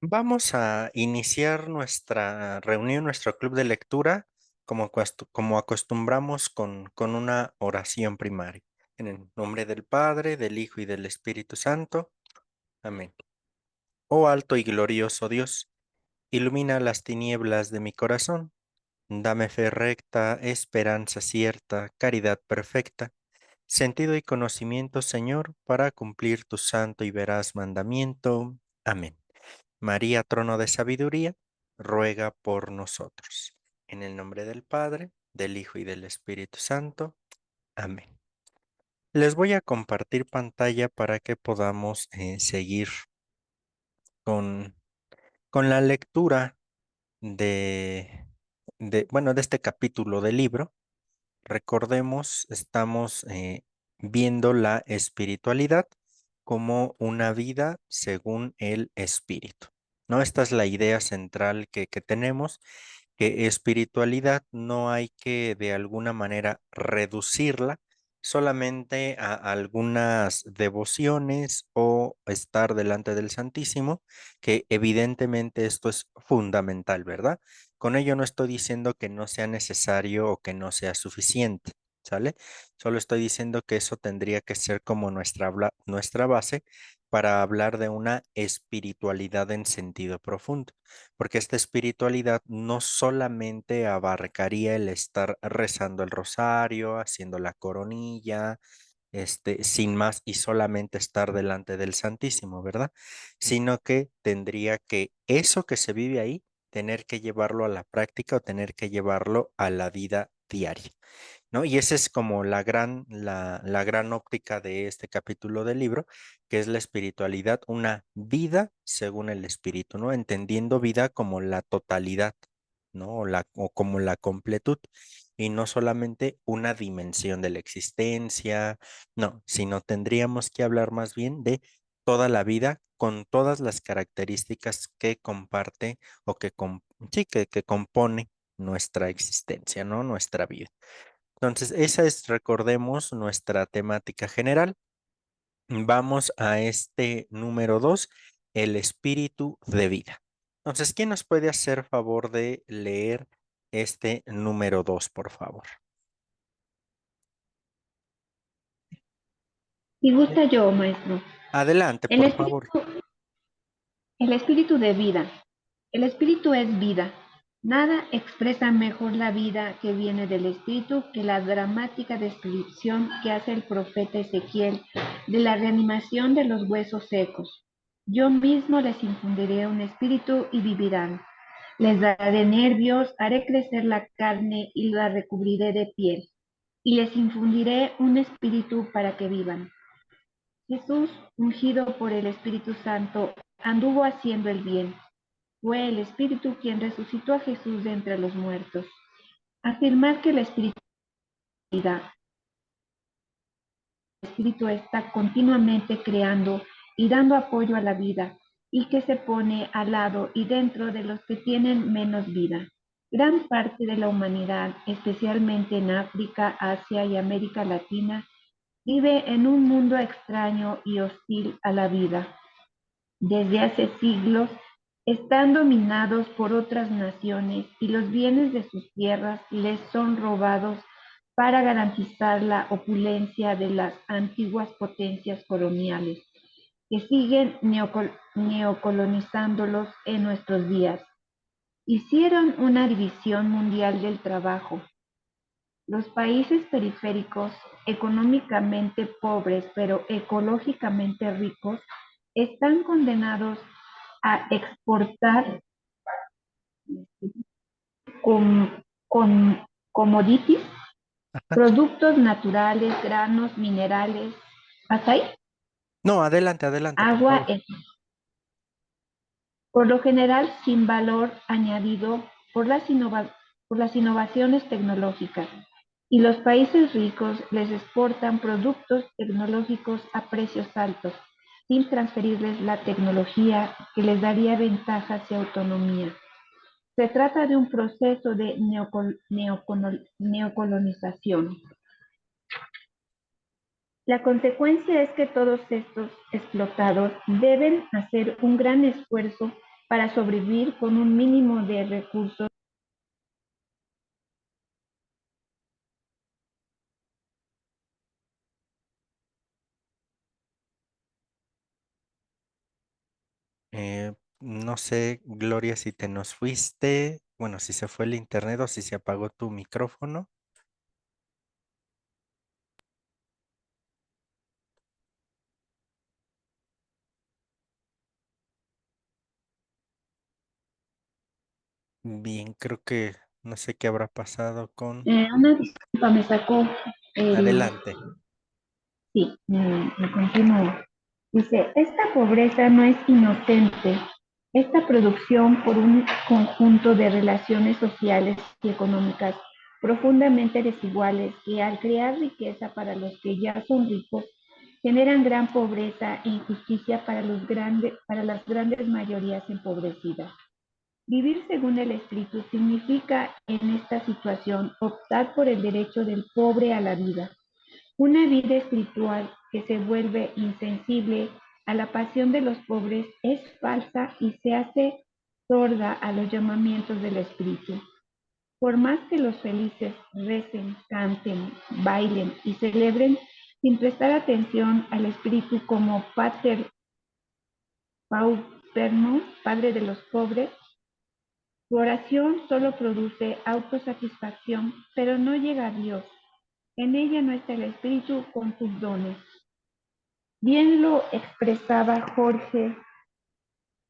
Vamos a iniciar nuestra reunión, nuestro club de lectura, como acostumbramos con una oración primaria. En el nombre del Padre, del Hijo y del Espíritu Santo. Amén. Oh alto y glorioso Dios, ilumina las tinieblas de mi corazón. Dame fe recta, esperanza cierta, caridad perfecta, sentido y conocimiento, Señor, para cumplir tu santo y veraz mandamiento. Amén. María, trono de sabiduría, ruega por nosotros. En el nombre del Padre, del Hijo y del Espíritu Santo. Amén. Les voy a compartir pantalla para que podamos seguir con, con la lectura de este capítulo del libro. Recordemos, estamos viendo la espiritualidad como una vida según el espíritu, ¿no? Esta es la idea central que tenemos, que espiritualidad no hay que de alguna manera reducirla solamente a algunas devociones o estar delante del Santísimo, que evidentemente esto es fundamental, ¿verdad? Con ello no estoy diciendo que no sea necesario o que no sea suficiente, ¿sale? Solo estoy diciendo que eso tendría que ser como nuestra base para hablar de una espiritualidad en sentido profundo, porque esta espiritualidad no solamente abarcaría el estar rezando el rosario, haciendo la coronilla, sin más y solamente estar delante del Santísimo, ¿verdad? Sino que tendría que eso que se vive ahí, tener que llevarlo a la práctica o tener que llevarlo a la vida diaria, ¿no? Y esa es como la gran óptica de este capítulo del libro, que es la espiritualidad, una vida según el espíritu, ¿no? Entendiendo vida como la totalidad, ¿no? O como la completud, y no solamente una dimensión de la existencia, no, sino tendríamos que hablar más bien de toda la vida con todas las características que comparte o sí, que compone nuestra existencia, ¿no? Nuestra vida. Entonces, esa es, recordemos, nuestra temática general. Vamos a este número 2, el espíritu de vida. Entonces, ¿quién nos puede hacer favor de leer este número 2, por favor? Si gusta yo, maestro. Adelante, El por espíritu, favor. el espíritu de vida. El espíritu es vida. Nada expresa mejor la vida que viene del espíritu que la dramática descripción que hace el profeta Ezequiel de la reanimación de los huesos secos. Yo mismo les infundiré un espíritu y vivirán. Les daré nervios, haré crecer la carne y la recubriré de piel. Y les infundiré un espíritu para que vivan. Jesús, ungido por el Espíritu Santo, anduvo haciendo el bien. Fue el Espíritu quien resucitó a Jesús de entre los muertos. Afirmar que el Espíritu está continuamente creando y dando apoyo a la vida, y que se pone al lado y dentro de los que tienen menos vida. Gran parte de la humanidad, especialmente en África, Asia y América Latina, vive en un mundo extraño y hostil a la vida. Desde hace siglos están dominados por otras naciones y los bienes de sus tierras les son robados para garantizar la opulencia de las antiguas potencias coloniales que siguen neocolonizándolos en nuestros días. Hicieron una división mundial del trabajo. Los países periféricos, económicamente pobres pero ecológicamente ricos, están condenados a exportar con, con commodities, productos naturales, granos, minerales, hasta ahí, No, adelante, adelante, por agua, favor. por lo general sin valor añadido por las innovaciones tecnológicas. Y los países ricos les exportan productos tecnológicos a precios altos, sin transferirles la tecnología que les daría ventajas y autonomía. Se trata de un proceso de neocolonización. La consecuencia es que todos estos explotados deben hacer un gran esfuerzo para sobrevivir con un mínimo de recursos. No sé, Gloria, si te nos fuiste, bueno, si se fue el internet o si se apagó tu micrófono. Bien, creo que no sé qué habrá pasado con... Una disculpa me sacó el... Adelante. Sí, me continúo. Dice, esta pobreza no es inocente. Esta producción por un conjunto de relaciones sociales y económicas profundamente desiguales que al crear riqueza para los que ya son ricos, generan gran pobreza e injusticia para las grandes mayorías empobrecidas. Vivir según el Espíritu significa en esta situación optar por el derecho del pobre a la vida, una vida espiritual que se vuelve insensible a la pasión de los pobres es falsa y se hace sorda a los llamamientos del Espíritu. Por más que los felices recen, canten, bailen y celebren sin prestar atención al Espíritu como Pater Paupernos, Padre de los pobres, su oración solo produce autosatisfacción, pero no llega a Dios. En ella no está el Espíritu con sus dones. Bien lo expresaba Jorge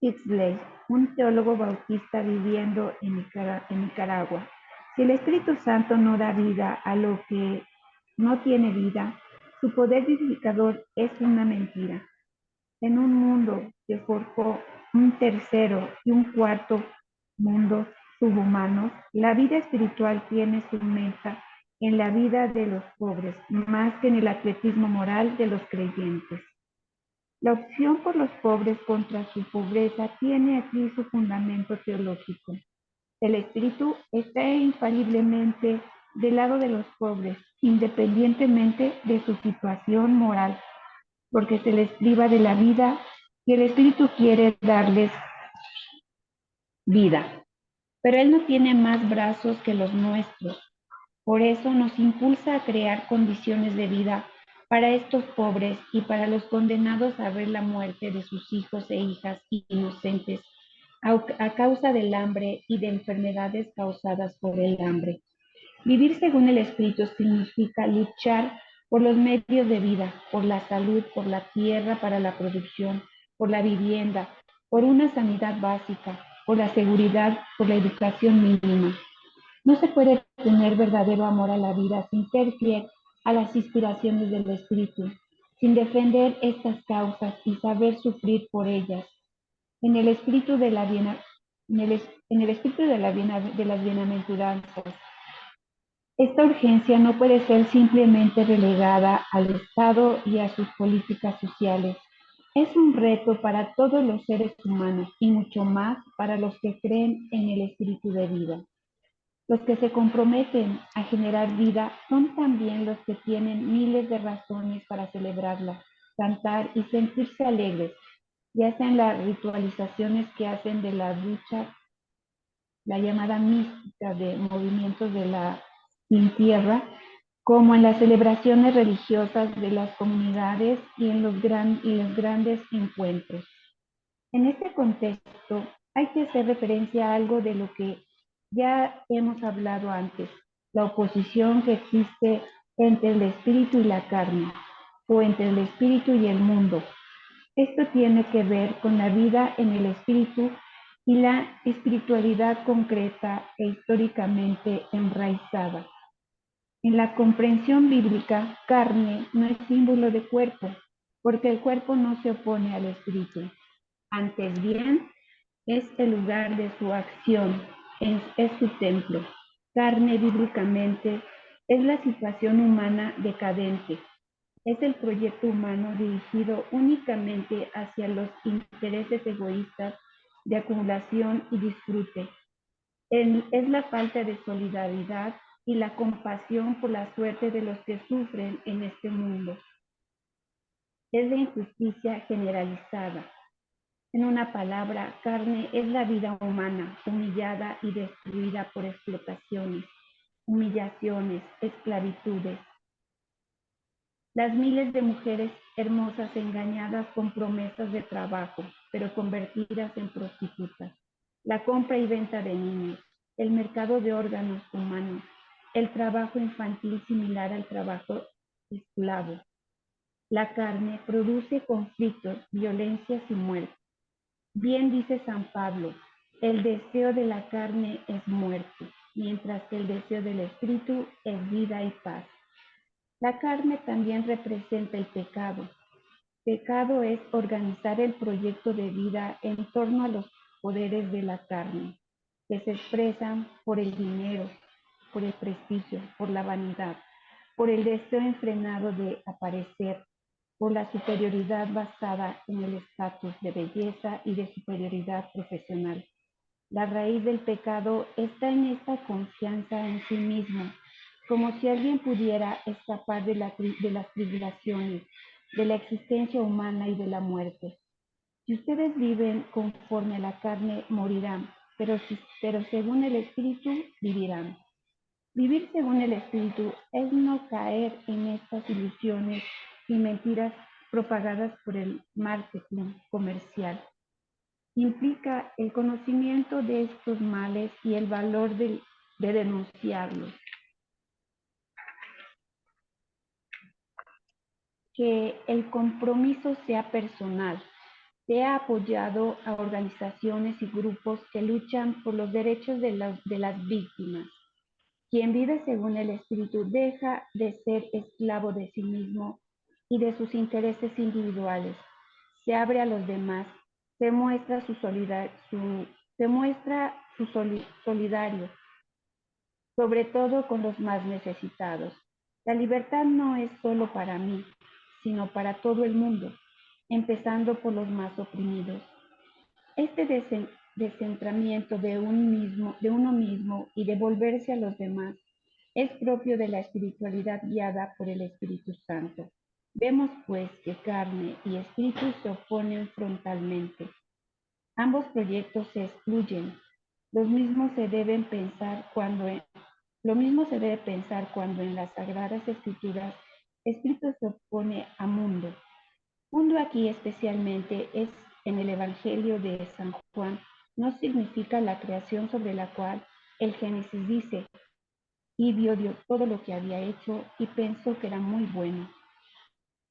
Sisley, un teólogo bautista viviendo en Nicaragua. Si el Espíritu Santo no da vida a lo que no tiene vida, su poder vivificador es una mentira. En un mundo que forjó un tercero y un cuarto mundo subhumanos, la vida espiritual tiene su meta en la vida de los pobres, más que en el atletismo moral de los creyentes. La opción por los pobres contra su pobreza tiene aquí su fundamento teológico. El espíritu está infaliblemente del lado de los pobres, independientemente de su situación moral, porque se les priva de la vida y el espíritu quiere darles vida. Pero él no tiene más brazos que los nuestros. Por eso nos impulsa a crear condiciones de vida para estos pobres y para los condenados a ver la muerte de sus hijos e hijas inocentes a causa del hambre y de enfermedades causadas por el hambre. Vivir según el Espíritu significa luchar por los medios de vida, por la salud, por la tierra para la producción, por la vivienda, por una sanidad básica, por la seguridad, por la educación mínima. No se puede tener verdadero amor a la vida sin ser fiel a las inspiraciones del Espíritu, sin defender estas causas y saber sufrir por ellas. En el espíritu de la en el espíritu de las bienaventuranzas, esta urgencia no puede ser simplemente relegada al Estado y a sus políticas sociales. Es un reto para todos los seres humanos y mucho más para los que creen en el espíritu de vida. Los que se comprometen a generar vida son también los que tienen miles de razones para celebrarla, cantar y sentirse alegres, ya sea en las ritualizaciones que hacen de la ducha, la llamada mística de movimientos de la sin tierra, como en las celebraciones religiosas de las comunidades y en los grandes encuentros. En este contexto, hay que hacer referencia a algo de lo que ya hemos hablado antes, la oposición que existe entre el espíritu y la carne, o entre el espíritu y el mundo. Esto tiene que ver con la vida en el espíritu y la espiritualidad concreta e históricamente enraizada. En la comprensión bíblica, carne no es símbolo de cuerpo, porque el cuerpo no se opone al espíritu. Antes bien, es el lugar de su acción, es su templo. Carne bíblicamente es la situación humana decadente, es el proyecto humano dirigido únicamente hacia los intereses egoístas de acumulación y disfrute. Es la falta de solidaridad y la compasión por la suerte de los que sufren en este mundo. Es la injusticia generalizada. En una palabra, carne es la vida humana, humillada y destruida por explotaciones, humillaciones, esclavitudes. Las miles de mujeres hermosas engañadas con promesas de trabajo, pero convertidas en prostitutas. La compra y venta de niños, el mercado de órganos humanos, el trabajo infantil similar al trabajo esclavo. La carne produce conflictos, violencias y muerte. Bien dice San Pablo, el deseo de la carne es muerte, mientras que el deseo del espíritu es vida y paz. La carne también representa el pecado. Pecado es organizar el proyecto de vida en torno a los poderes de la carne, que se expresan por el dinero, por el prestigio, por la vanidad, por el deseo enfrenado de aparecer, por la superioridad basada en el estatus de belleza y de superioridad profesional. La raíz del pecado está en esta confianza en sí mismo, como si alguien pudiera escapar de las tribulaciones, de la existencia humana y de la muerte. Si ustedes viven conforme a la carne, morirán, pero según el Espíritu, vivirán. Vivir según el Espíritu es no caer en estas ilusiones y mentiras propagadas por el marketing comercial. Implica el conocimiento de estos males y el valor de denunciarlos. Que el compromiso sea personal, sea apoyado a organizaciones y grupos que luchan por los derechos de las víctimas. Quien vive según el Espíritu deja de ser esclavo de sí mismo y de sus intereses individuales. Se abre a los demás, se muestra solidario, sobre todo con los más necesitados. La libertad no es solo para mí, sino para todo el mundo, empezando por los más oprimidos. Este descentramiento de uno mismo y de volverse a los demás es propio de la espiritualidad guiada por el Espíritu Santo. Vemos pues que carne y espíritu se oponen frontalmente. Ambos proyectos se excluyen. Lo mismo se debe pensar cuando en las Sagradas Escrituras espíritu se opone a mundo. Mundo aquí especialmente es en el Evangelio de San Juan, no significa la creación sobre la cual el Génesis dice, y vio Dios todo lo que había hecho y pensó que era muy bueno.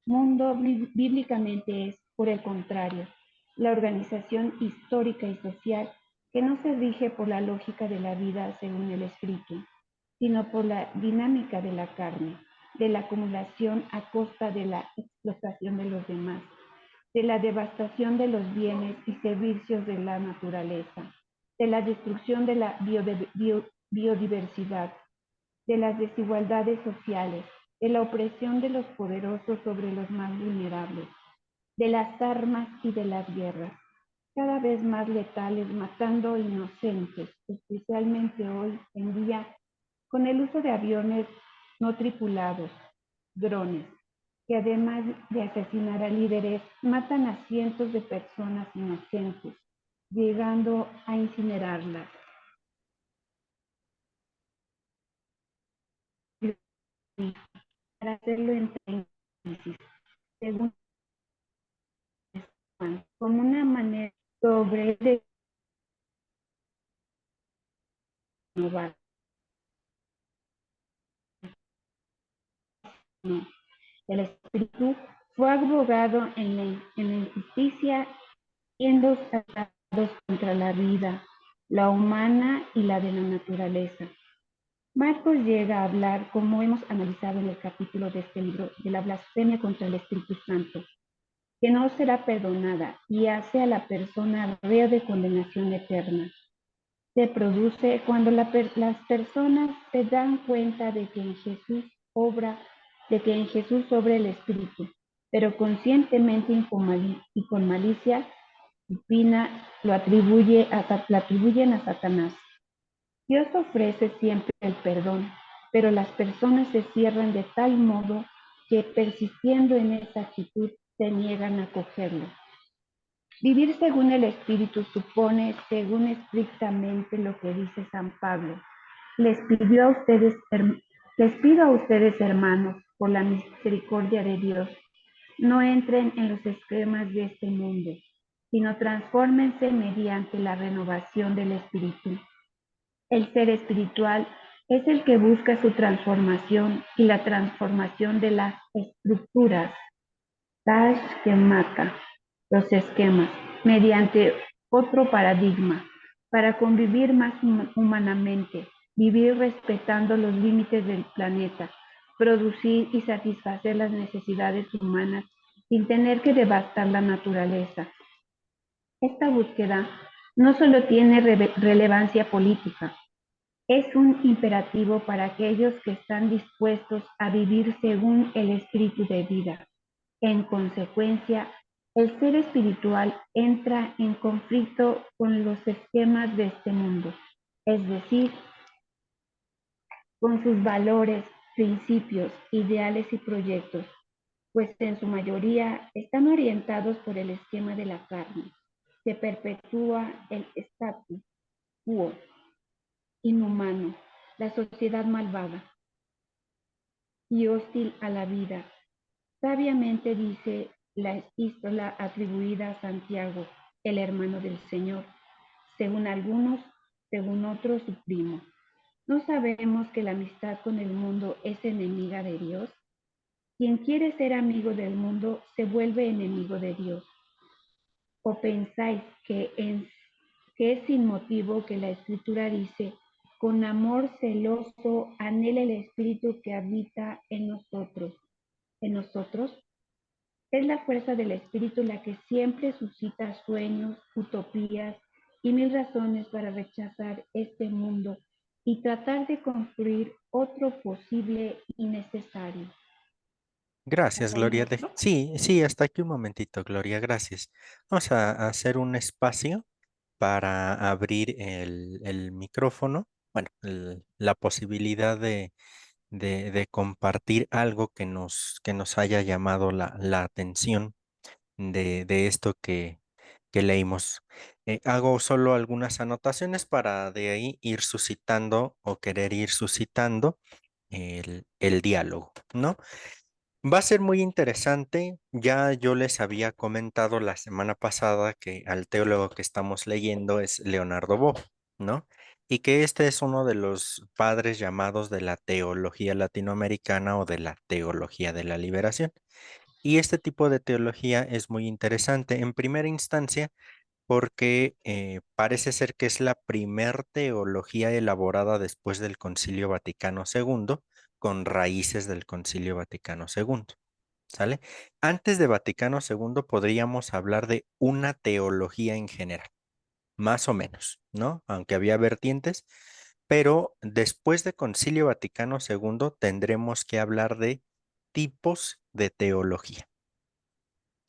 Mundo bíblicamente es, por el contrario, la organización histórica y social que no se rige por la lógica de la vida según el espíritu, sino por la dinámica de la carne, de la acumulación a costa de la explotación de los demás, de la devastación de los bienes y servicios de la naturaleza, de la destrucción de la biodiversidad, de las desigualdades sociales, de la opresión de los poderosos sobre los más vulnerables, de las armas y de las guerras, cada vez más letales, matando inocentes, especialmente hoy en día, con el uso de aviones no tripulados, drones, que además de asesinar a líderes, matan a cientos de personas inocentes, llegando a incinerarlas. Para hacerlo en crisis, según Juan, como una manera sobre de renovar. El espíritu fue abogado en la injusticia y en los ataques contra la vida, la humana y la de la naturaleza. Marcos llega a hablar, como hemos analizado en el capítulo de este libro, de la blasfemia contra el Espíritu Santo, que no será perdonada y hace a la persona reo de condenación eterna. Se produce cuando las personas se dan cuenta de que en Jesús obra el Espíritu, pero conscientemente y con malicia divina la atribuyen a Satanás. Dios ofrece siempre el perdón, pero las personas se cierran de tal modo que persistiendo en esa actitud se niegan a acogerlo. Vivir según el Espíritu supone, según estrictamente lo que dice San Pablo, les pidió a ustedes, les pido a ustedes, hermanos, por la misericordia de Dios, no entren en los esquemas de este mundo, sino transfórmense mediante la renovación del espíritu. El ser espiritual es el que busca su transformación y la transformación de las estructuras, Tashkemata, los esquemas, mediante otro paradigma, para convivir más humanamente, vivir respetando los límites del planeta, producir y satisfacer las necesidades humanas sin tener que devastar la naturaleza. Esta búsqueda no solo tiene relevancia política, es un imperativo para aquellos que están dispuestos a vivir según el espíritu de vida. En consecuencia, el ser espiritual entra en conflicto con los esquemas de este mundo, es decir, con sus valores, principios, ideales y proyectos, pues en su mayoría están orientados por el esquema de la carne. Se perpetúa el status quo inhumano, la sociedad malvada y hostil a la vida. Sabiamente dice la epístola atribuida a Santiago, el hermano del Señor, según algunos, según otros su primo. ¿No sabemos que la amistad con el mundo es enemiga de Dios? Quien quiere ser amigo del mundo se vuelve enemigo de Dios. ¿O pensáis que es sin motivo que la Escritura dice, con amor celoso anhela el Espíritu que habita en nosotros? ¿En nosotros? Es la fuerza del Espíritu la que siempre suscita sueños, utopías y mil razones para rechazar este mundo y tratar de construir otro posible y necesario. Gracias, ¿Hasta ahí, Gloria. maestro? Sí, sí, hasta aquí un momentito, Gloria, gracias. Vamos a hacer un espacio para abrir el micrófono, bueno, la posibilidad de compartir algo que nos haya llamado la atención de esto que leímos. Hago solo algunas anotaciones para de ahí ir suscitando o querer ir suscitando el diálogo, ¿no? Va a ser muy interesante. Ya yo les había comentado la semana pasada que al teólogo que estamos leyendo es Leonardo Boff, ¿no? Y que este es uno de los padres llamados de la teología latinoamericana o de la teología de la liberación. Y este tipo de teología es muy interesante en primera instancia porque parece ser que es la primer teología elaborada después del Concilio Vaticano II con raíces del Concilio Vaticano II. ¿Sale? Antes de Vaticano II podríamos hablar de una teología en general, más o menos, ¿no? Aunque había vertientes, pero después de Concilio Vaticano II tendremos que hablar de tipos de teología,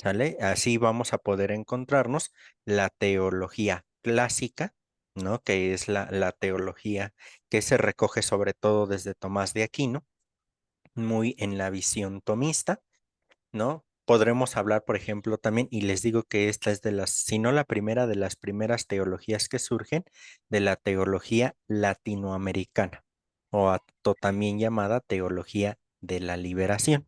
¿sale? Así vamos a poder encontrarnos la teología clásica, ¿no? Que es la teología que se recoge sobre todo desde Tomás de Aquino, muy en la visión tomista, ¿no? Podremos hablar, por ejemplo, también, y les digo que esta es de las, si no la primera, de las primeras teologías que surgen, de la teología latinoamericana, también llamada teología de la liberación.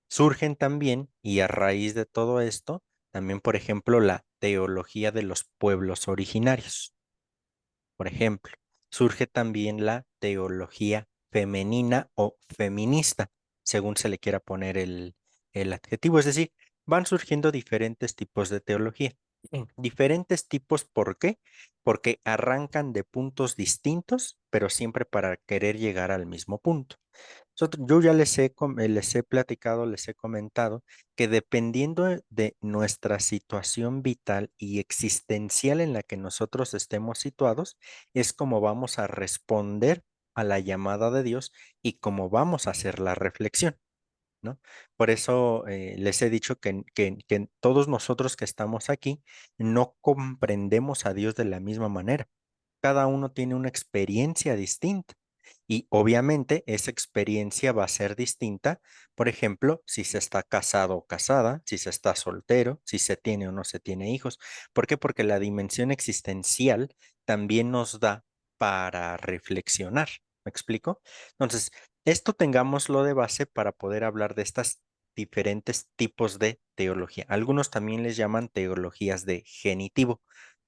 Surgen también, y a raíz de todo esto, también, por ejemplo, la teología de los pueblos originarios. Por ejemplo, surge también la teología femenina o feminista, según se le quiera poner el adjetivo. Es decir, van surgiendo diferentes tipos de teología. Diferentes tipos, ¿por qué? Porque arrancan de puntos distintos, pero siempre para querer llegar al mismo punto. Yo ya les he platicado, les he comentado que dependiendo de nuestra situación vital y existencial en la que nosotros estemos situados, es como vamos a responder a la llamada de Dios y cómo vamos a hacer la reflexión, ¿no? Por eso les he dicho que todos nosotros que estamos aquí no comprendemos a Dios de la misma manera. Cada uno tiene una experiencia distinta. Y obviamente esa experiencia va a ser distinta, por ejemplo, si se está casado o casada, si se está soltero, si se tiene o no se tiene hijos. ¿Por qué? Porque la dimensión existencial también nos da para reflexionar. ¿Me explico? Entonces, esto tengámoslo de base para poder hablar de estas diferentes tipos de teología. Algunos también les llaman teologías de genitivo,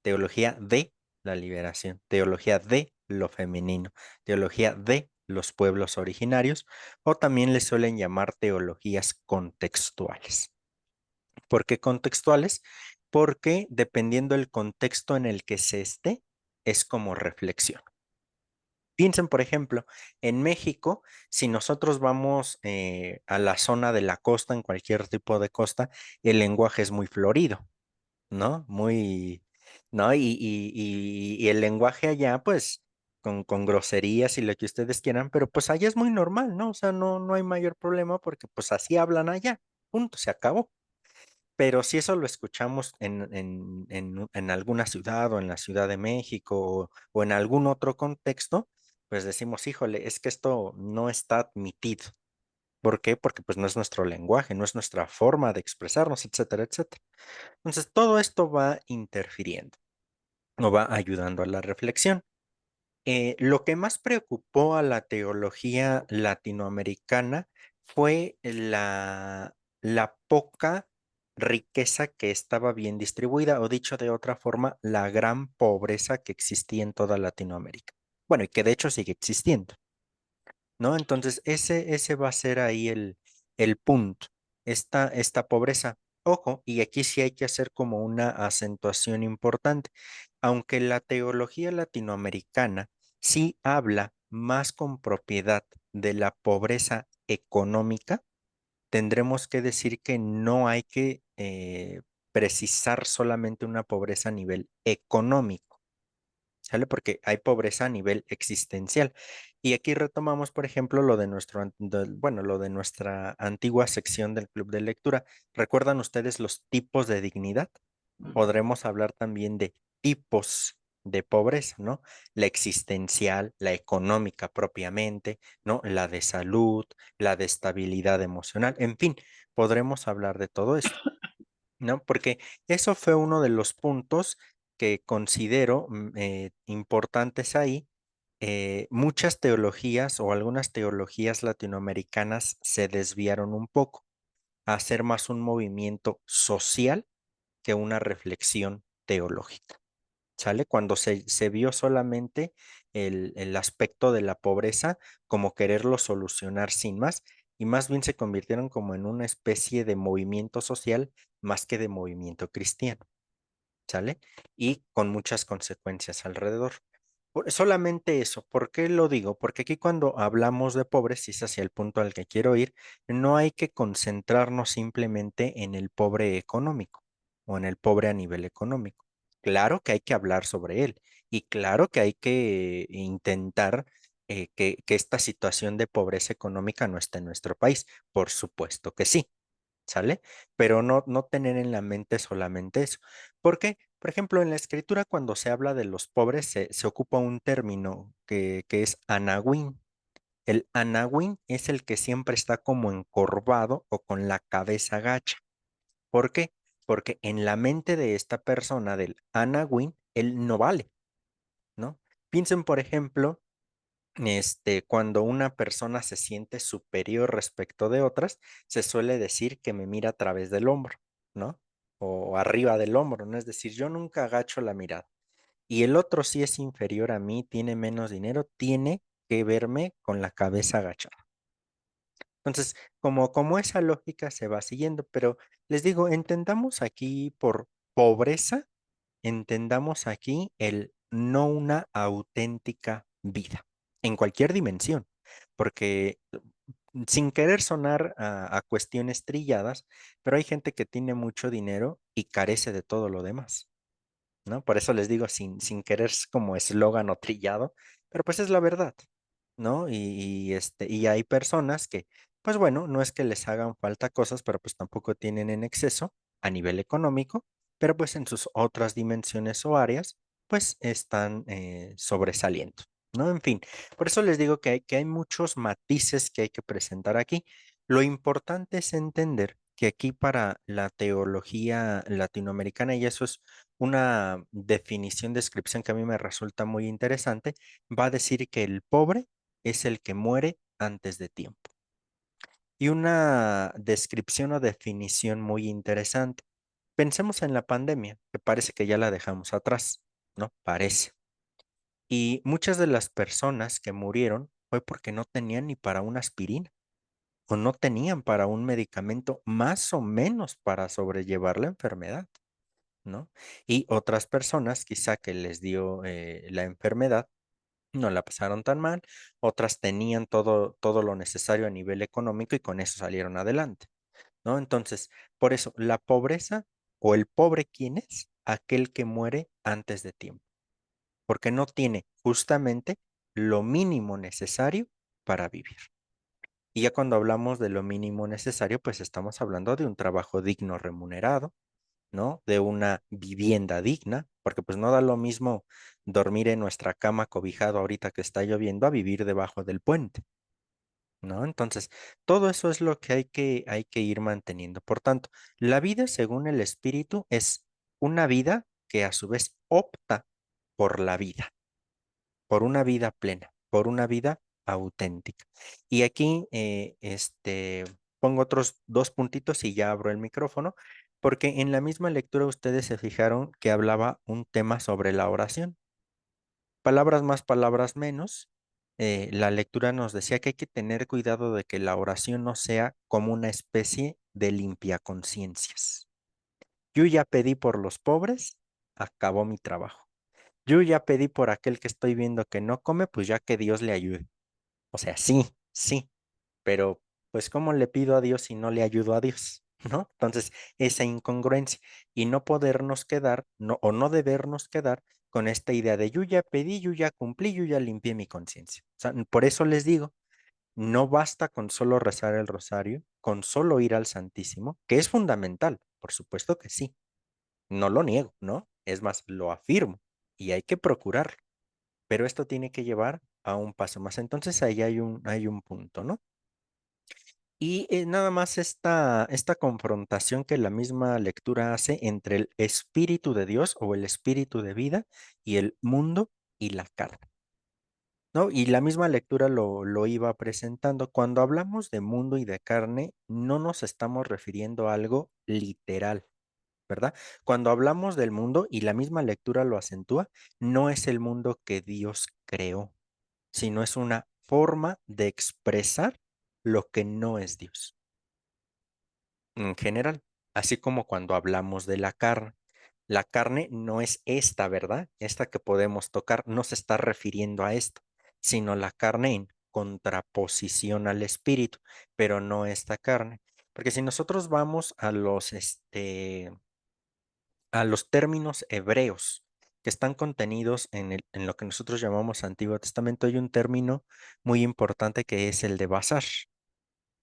teología de la liberación, teología de lo femenino, teología de los pueblos originarios, o también les suelen llamar teologías contextuales. ¿Por qué contextuales? Porque dependiendo del contexto en el que se esté, es como reflexión. Piensen, por ejemplo, en México, si nosotros vamos a la zona de la costa, en cualquier tipo de costa, el lenguaje es muy florido, ¿no? Muy, ¿no? Y el lenguaje allá, pues, con groserías y lo que ustedes quieran, pero pues allá es muy normal, ¿no? O sea, no hay mayor problema porque pues así hablan allá, punto, se acabó. Pero si eso lo escuchamos en alguna ciudad o en la Ciudad de México o en algún otro contexto, pues decimos, híjole, es que esto no está admitido. ¿Por qué? Porque pues no es nuestro lenguaje, no es nuestra forma de expresarnos, etcétera, etcétera. Entonces, todo esto va interfiriendo o va ayudando a la reflexión. Lo que más preocupó a la teología latinoamericana fue la poca riqueza que estaba bien distribuida, o dicho de otra forma, la gran pobreza que existía en toda Latinoamérica. Bueno, y que de hecho sigue existiendo. ¿No? Entonces, ese va a ser ahí el punto, esta pobreza. Ojo, y aquí sí hay que hacer como una acentuación importante. Aunque la teología latinoamericana sí habla más con propiedad de la pobreza económica, tendremos que decir que no hay que precisar solamente una pobreza a nivel económico. ¿Sale? Porque hay pobreza a nivel existencial. Y aquí retomamos, por ejemplo, lo de bueno, lo de nuestra antigua sección del club de lectura. ¿Recuerdan ustedes los tipos de dignidad? Podremos hablar también de tipos de pobreza, ¿no? La existencial, la económica propiamente, ¿no? La de salud, la de estabilidad emocional, en fin, podremos hablar de todo esto. ¿No? Porque eso fue uno de los puntos que considero importantes ahí. Muchas teologías o algunas teologías latinoamericanas se desviaron un poco a hacer más un movimiento social que una reflexión teológica. ¿Sale? Cuando se vio solamente el aspecto de la pobreza como quererlo solucionar sin más, y más bien se convirtieron como en una especie de movimiento social más que de movimiento cristiano, ¿sale? Y con muchas consecuencias alrededor. Solamente eso, ¿por qué lo digo? Porque aquí cuando hablamos de pobres, y es hacia el punto al que quiero ir, no hay que concentrarnos simplemente en el pobre económico o en el pobre a nivel económico. Claro que hay que hablar sobre él y claro que hay que intentar que esta situación de pobreza económica no esté en nuestro país. Por supuesto que sí. ¿Sale? Pero no tener en la mente solamente eso. ¿Por qué? Por ejemplo, en la escritura, cuando se habla de los pobres, se ocupa un término que es anahuín. El anahuín es el que siempre está como encorvado o con la cabeza gacha. ¿Por qué? Porque en la mente de esta persona, del anahuín, él no vale, ¿no? Piensen, por ejemplo, cuando una persona se siente superior respecto de otras, se suele decir que me mira a través del hombro, ¿no? O arriba del hombro, ¿no? Es decir, yo nunca agacho la mirada. Y el otro si es inferior a mí, tiene menos dinero, tiene que verme con la cabeza agachada. Entonces, como esa lógica se va siguiendo, pero les digo, entendamos aquí por pobreza, entendamos aquí el no una auténtica vida, en cualquier dimensión, porque sin querer sonar a cuestiones trilladas, pero hay gente que tiene mucho dinero y carece de todo lo demás, ¿no? Por eso les digo, sin querer como eslogan o trillado, pero pues es la verdad, ¿no? Y hay personas que, pues bueno, no es que les hagan falta cosas, pero pues tampoco tienen en exceso a nivel económico, pero pues en sus otras dimensiones o áreas, pues están sobresaliendo. ¿no? En fin, por eso les digo que hay muchos matices que hay que presentar aquí. Lo importante es entender que aquí para la teología latinoamericana, y eso es una definición, descripción que a mí me resulta muy interesante, va a decir que el pobre es el que muere antes de tiempo. Y una descripción o definición muy interesante. Pensemos en la pandemia, que parece que ya la dejamos atrás, ¿no? Parece. Y muchas de las personas que murieron fue porque no tenían ni para una aspirina o no tenían para un medicamento más o menos para sobrellevar la enfermedad, ¿no? Y otras personas, quizá que les dio la enfermedad, no la pasaron tan mal, otras tenían todo lo necesario a nivel económico y con eso salieron adelante, ¿no? Entonces, por eso, la pobreza o el pobre, ¿quién es? Aquel que muere antes de tiempo porque no tiene justamente lo mínimo necesario para vivir. Y ya cuando hablamos de lo mínimo necesario, pues estamos hablando de un trabajo digno remunerado, ¿no? De una vivienda digna, porque pues no da lo mismo dormir en nuestra cama cobijado ahorita que está lloviendo a vivir debajo del puente, ¿no? Entonces, todo eso es lo que hay que ir manteniendo. Por tanto, la vida según el espíritu es una vida que a su vez opta por la vida por una vida plena, por una vida auténtica. Y aquí, pongo otros dos puntitos y ya abro el micrófono, porque en la misma lectura ustedes se fijaron que hablaba un tema sobre la oración. Palabras más, palabras menos. La lectura nos decía que hay que tener cuidado de que la oración no sea como una especie de limpia conciencias. Yo ya pedí por los pobres, acabó mi trabajo. Yo ya pedí por aquel que estoy viendo que no come, pues ya que Dios le ayude. O sea, sí, sí, pero pues ¿cómo le pido a Dios si no le ayudo a Dios? ¿No? Entonces, esa incongruencia y no podernos quedar, no, o no debernos quedar con esta idea de yo ya pedí, yo ya cumplí, yo ya limpié mi conciencia. O sea, por eso les digo, no basta con solo rezar el rosario, con solo ir al Santísimo, que es fundamental, por supuesto que sí, no lo niego, ¿no? Es más, lo afirmo y hay que procurarlo pero esto tiene que llevar a un paso más. Entonces ahí hay un punto, ¿no? Y nada más esta confrontación que la misma lectura hace entre el espíritu de Dios o el espíritu de vida y el mundo y la carne, ¿no? Y la misma lectura lo iba presentando. Cuando hablamos de mundo y de carne, no nos estamos refiriendo a algo literal. ¿Verdad? Cuando hablamos del mundo, y la misma lectura lo acentúa, no es el mundo que Dios creó, sino es una forma de expresar lo que no es Dios en general, así como cuando hablamos de la carne. La carne no es esta, ¿verdad? Esta que podemos tocar no se está refiriendo a esto, sino la carne en contraposición al espíritu, pero no esta carne. Porque si nosotros vamos a los términos hebreos que están contenidos en lo que nosotros llamamos Antiguo Testamento, hay un término muy importante que es el de basar.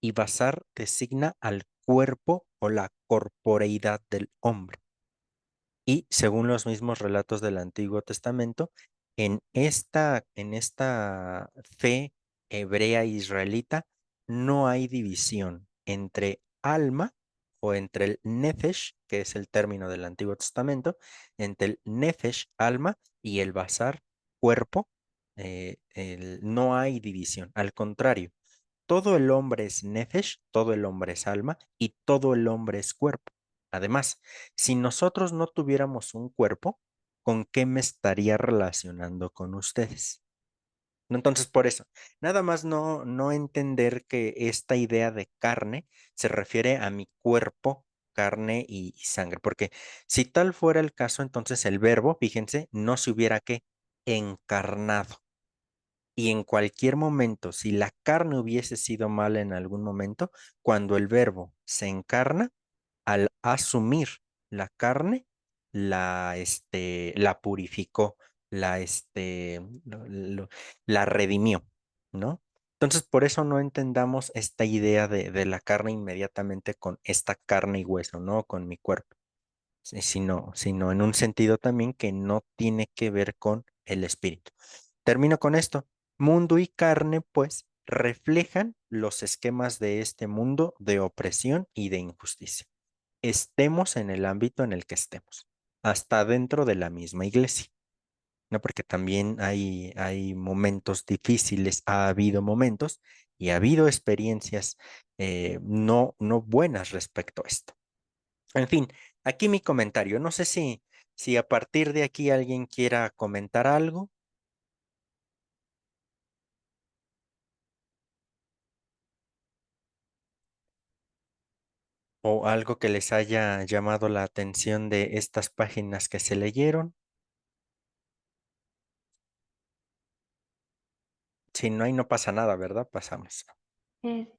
Y basar designa al cuerpo o la corporeidad del hombre. Y según los mismos relatos del Antiguo Testamento, en esta fe hebrea israelita no hay división entre alma o entre el nefesh, que es el término del Antiguo Testamento, entre el nefesh, alma, y el basar, cuerpo, no hay división. Al contrario, todo el hombre es nefesh, todo el hombre es alma y todo el hombre es cuerpo. Además, si nosotros no tuviéramos un cuerpo, ¿con qué me estaría relacionando con ustedes? No, entonces, por eso, nada más no entender que esta idea de carne se refiere a mi cuerpo, carne y sangre, porque si tal fuera el caso, entonces el verbo, fíjense, no se hubiera que encarnado. Y en cualquier momento, si la carne hubiese sido mala en algún momento, cuando el verbo se encarna, al asumir la carne, la purificó, la redimió, ¿no? Entonces, por eso no entendamos esta idea de la carne inmediatamente con esta carne y hueso, ¿no? Con mi cuerpo, sino en un sentido también que no tiene que ver con el espíritu. Termino con esto. Mundo y carne, pues, reflejan los esquemas de este mundo de opresión y de injusticia. Estemos en el ámbito en el que estemos, hasta dentro de la misma iglesia, ¿no? Porque también hay momentos difíciles, ha habido momentos y ha habido experiencias no buenas respecto a esto. En fin, aquí mi comentario. No sé si a partir de aquí alguien quiera comentar algo o algo que les haya llamado la atención de estas páginas que se leyeron. Si no hay, no pasa nada, ¿verdad? Pasamos.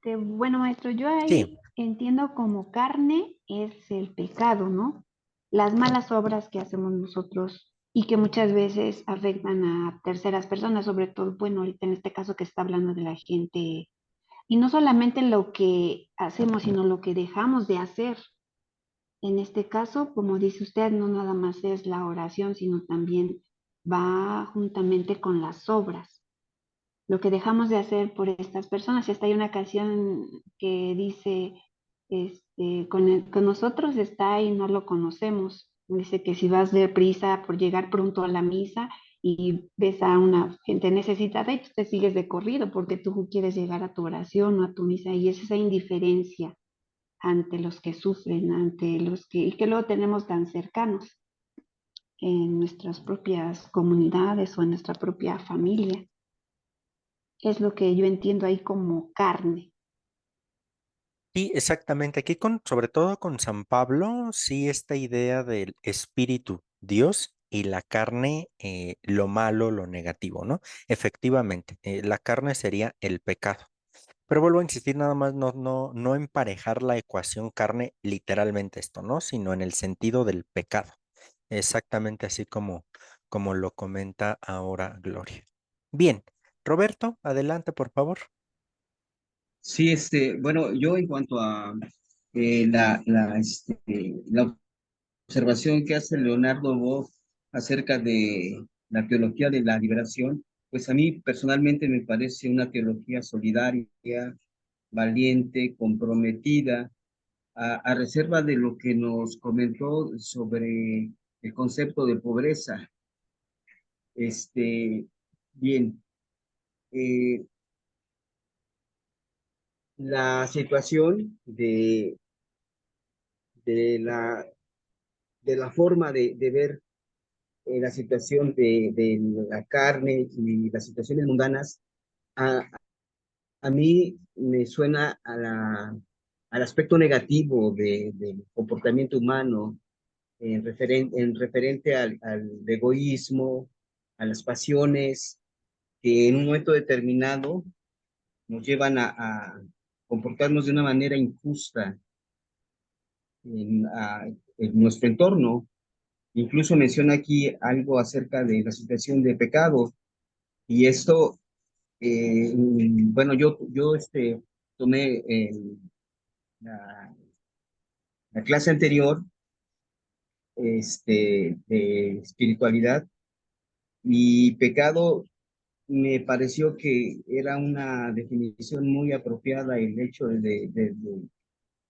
Bueno, maestro, yo ahí Sí, entiendo como carne es el pecado, ¿no? Las malas obras que hacemos nosotros y que muchas veces afectan a terceras personas, sobre todo, bueno, ahorita en este caso que está hablando de la gente, y no solamente lo que hacemos, sino lo que dejamos de hacer. En este caso, como dice usted, no nada más es la oración, sino también va juntamente con las obras, lo que dejamos de hacer por estas personas. Esta hay una canción que dice, con nosotros está y no lo conocemos. Dice que si vas deprisa por llegar pronto a la misa y ves a una gente necesitada y tú te sigues de corrido porque tú quieres llegar a tu oración o a tu misa y es esa indiferencia ante los que sufren, ante los que, y que luego tenemos tan cercanos en nuestras propias comunidades o en nuestra propia familia. Es lo que yo entiendo ahí como carne. sí, exactamente. Aquí sobre todo con San Pablo, sí, esta idea del espíritu Dios y la carne, lo malo, lo negativo, ¿no? Efectivamente, la carne sería el pecado. Pero vuelvo a insistir, nada más no emparejar la ecuación carne literalmente esto, ¿no? Sino en el sentido del pecado. Exactamente así como lo comenta ahora Gloria. Bien, Roberto, adelante, por favor. Sí, bueno, yo en cuanto a la observación que hace Leonardo Boff acerca de la teología de la liberación, pues a mí personalmente me parece una teología solidaria, valiente, comprometida, a reserva de lo que nos comentó sobre el concepto de pobreza. Este, bien, eh, la situación de la, de la forma de ver la situación de la carne y las situaciones mundanas, a, a mí me suena al aspecto negativo del comportamiento humano en referente al egoísmo, a las pasiones, que en un momento determinado nos llevan a comportarnos de una manera injusta en nuestro entorno. Incluso menciona aquí algo acerca de la situación de pecado. Y esto, bueno, yo tomé la, la clase anterior de espiritualidad y pecado me pareció que era una definición muy apropiada el hecho de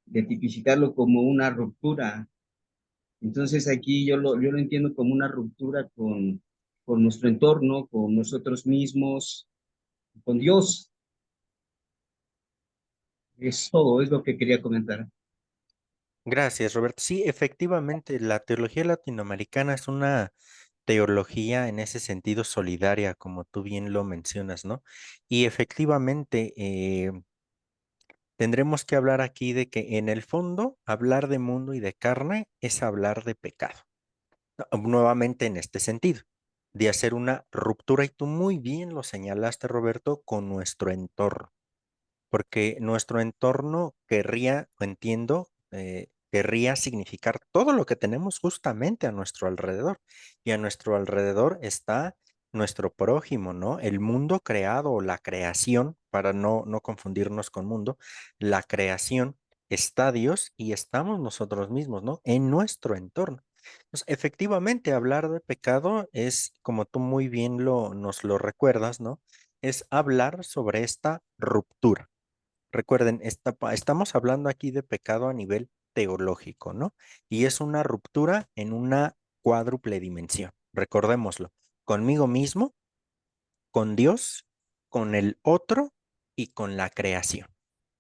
tipificarlo como una ruptura. Entonces aquí yo lo entiendo como una ruptura con nuestro entorno, con nosotros mismos, con Dios. Es todo, es lo que quería comentar. Gracias, Roberto. Sí, efectivamente, la teología latinoamericana es una teología en ese sentido solidaria, como tú bien lo mencionas, ¿no? Y efectivamente, tendremos que hablar aquí de que en el fondo, hablar de mundo y de carne es hablar de pecado. Nuevamente en este sentido, de hacer una ruptura, y tú muy bien lo señalaste, Roberto, con nuestro entorno, porque nuestro entorno querría, o entiendo, querría significar todo lo que tenemos justamente a nuestro alrededor. Y a nuestro alrededor está nuestro prójimo, ¿no? El mundo creado o la creación, para no confundirnos con mundo, la creación está Dios y estamos nosotros mismos, ¿no? En nuestro entorno. Pues, efectivamente, hablar de pecado es, como tú muy bien nos lo recuerdas, ¿no? Es hablar sobre esta ruptura. Recuerden, estamos hablando aquí de pecado a nivel teológico, ¿no? Y es una ruptura en una cuádruple dimensión. Recordémoslo, conmigo mismo, con Dios, con el otro y con la creación.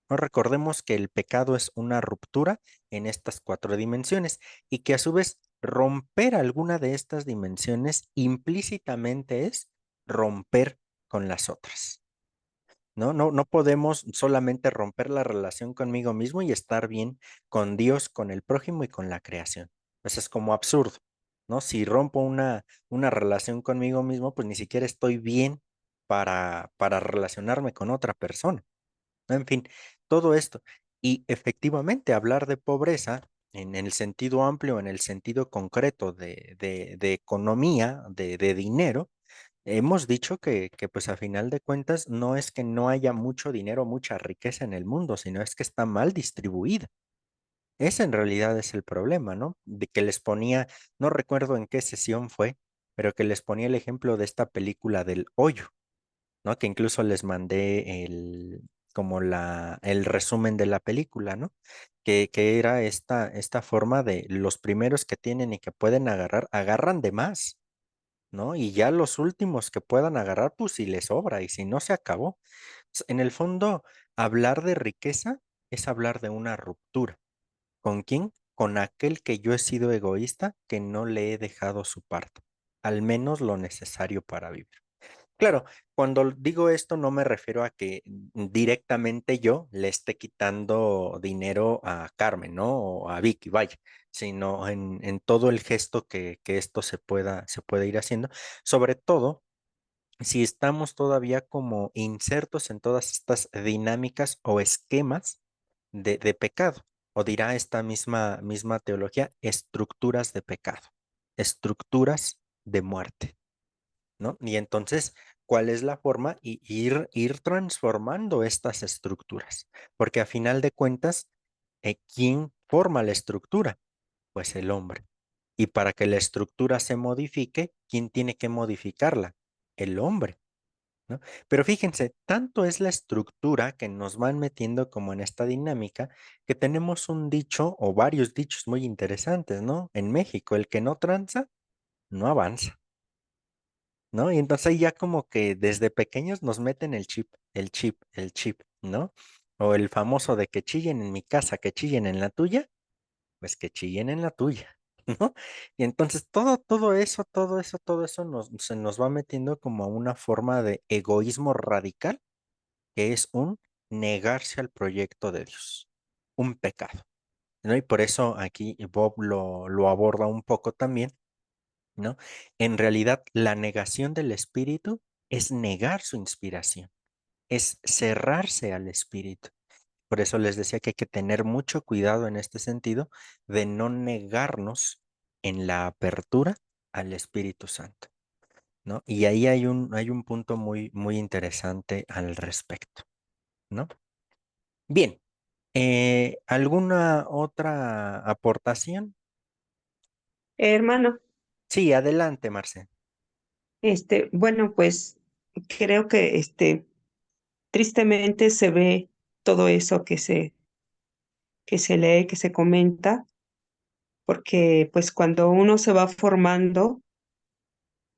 No recordemos que el pecado es una ruptura en estas cuatro dimensiones y que a su vez romper alguna de estas dimensiones implícitamente es romper con las otras. ¿No? No podemos solamente romper la relación conmigo mismo y estar bien con Dios, con el prójimo y con la creación. Eso es como absurdo, ¿no? Si rompo una relación conmigo mismo, pues ni siquiera estoy bien para relacionarme con otra persona. En fin, todo esto. Y efectivamente, hablar de pobreza en el sentido amplio, en el sentido concreto de economía, de dinero, hemos dicho que pues a final de cuentas no es que no haya mucho dinero, mucha riqueza en el mundo, sino es que está mal distribuida. Ese en realidad es el problema, ¿no? De que les ponía, no recuerdo en qué sesión fue, pero que les ponía el ejemplo de esta película del hoyo, ¿no? Que incluso les mandé el resumen de la película, ¿no? Que era esta forma de los primeros que tienen y que pueden agarrar, agarran de más, ¿no? Y ya los últimos que puedan agarrar, pues si les sobra y si no se acabó. En el fondo, hablar de riqueza es hablar de una ruptura. ¿Con quién? Con aquel que yo he sido egoísta, que no le he dejado su parte, al menos lo necesario para vivir. Claro, cuando digo esto no me refiero a que directamente yo le esté quitando dinero a Carmen, ¿no? O a Vicky, vaya, sino en todo el gesto que esto se pueda ir haciendo. Sobre todo, si estamos todavía como insertos en todas estas dinámicas o esquemas de pecado, o dirá esta misma teología, estructuras de pecado, estructuras de muerte. ¿No? Y entonces, ¿cuál es la forma? Y ir transformando estas estructuras, porque a final de cuentas, ¿quién forma la estructura? Pues el hombre. Y para que la estructura se modifique, ¿quién tiene que modificarla? El hombre, ¿no? Pero fíjense, tanto es la estructura que nos van metiendo como en esta dinámica, que tenemos un dicho o varios dichos muy interesantes, ¿no? En México, el que no tranza, no avanza. ¿No? Y entonces ahí ya como que desde pequeños nos meten el chip, el chip, el chip, ¿no? O el famoso de que chillen en mi casa, que chillen en la tuya, pues que chillen en la tuya, ¿no? Y entonces todo eso se nos va metiendo como a una forma de egoísmo radical, que es un negarse al proyecto de Dios, un pecado, ¿no? Y por eso aquí Bob lo aborda un poco también, ¿no? En realidad, la negación del espíritu es negar su inspiración, es cerrarse al espíritu. Por eso les decía que hay que tener mucho cuidado en este sentido de no negarnos en la apertura al Espíritu Santo, ¿no? Y ahí hay un punto muy interesante al respecto, ¿no? Bien, ¿alguna otra aportación? Hermano, Sí, adelante, Marce. bueno, pues creo que tristemente se ve todo eso que se lee, que se comenta, porque pues cuando uno se va formando,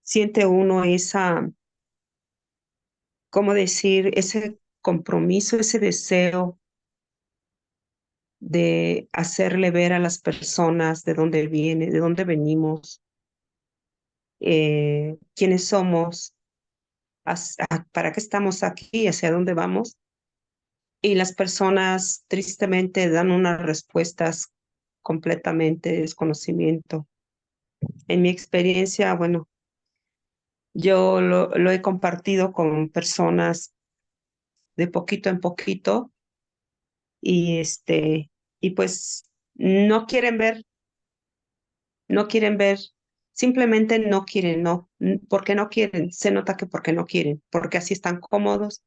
siente uno esa, ¿cómo decir? Ese compromiso, ese deseo de hacerle ver a las personas de dónde viene, de dónde venimos, quiénes somos, para qué estamos aquí, hacia dónde vamos. Y las personas tristemente dan unas respuestas completamente de desconocimiento. En mi experiencia, bueno, yo lo he compartido con personas de poquito en poquito y y pues no quieren ver, no quieren ver, simplemente no quieren, no, porque no quieren, se nota que porque no quieren, porque así están cómodos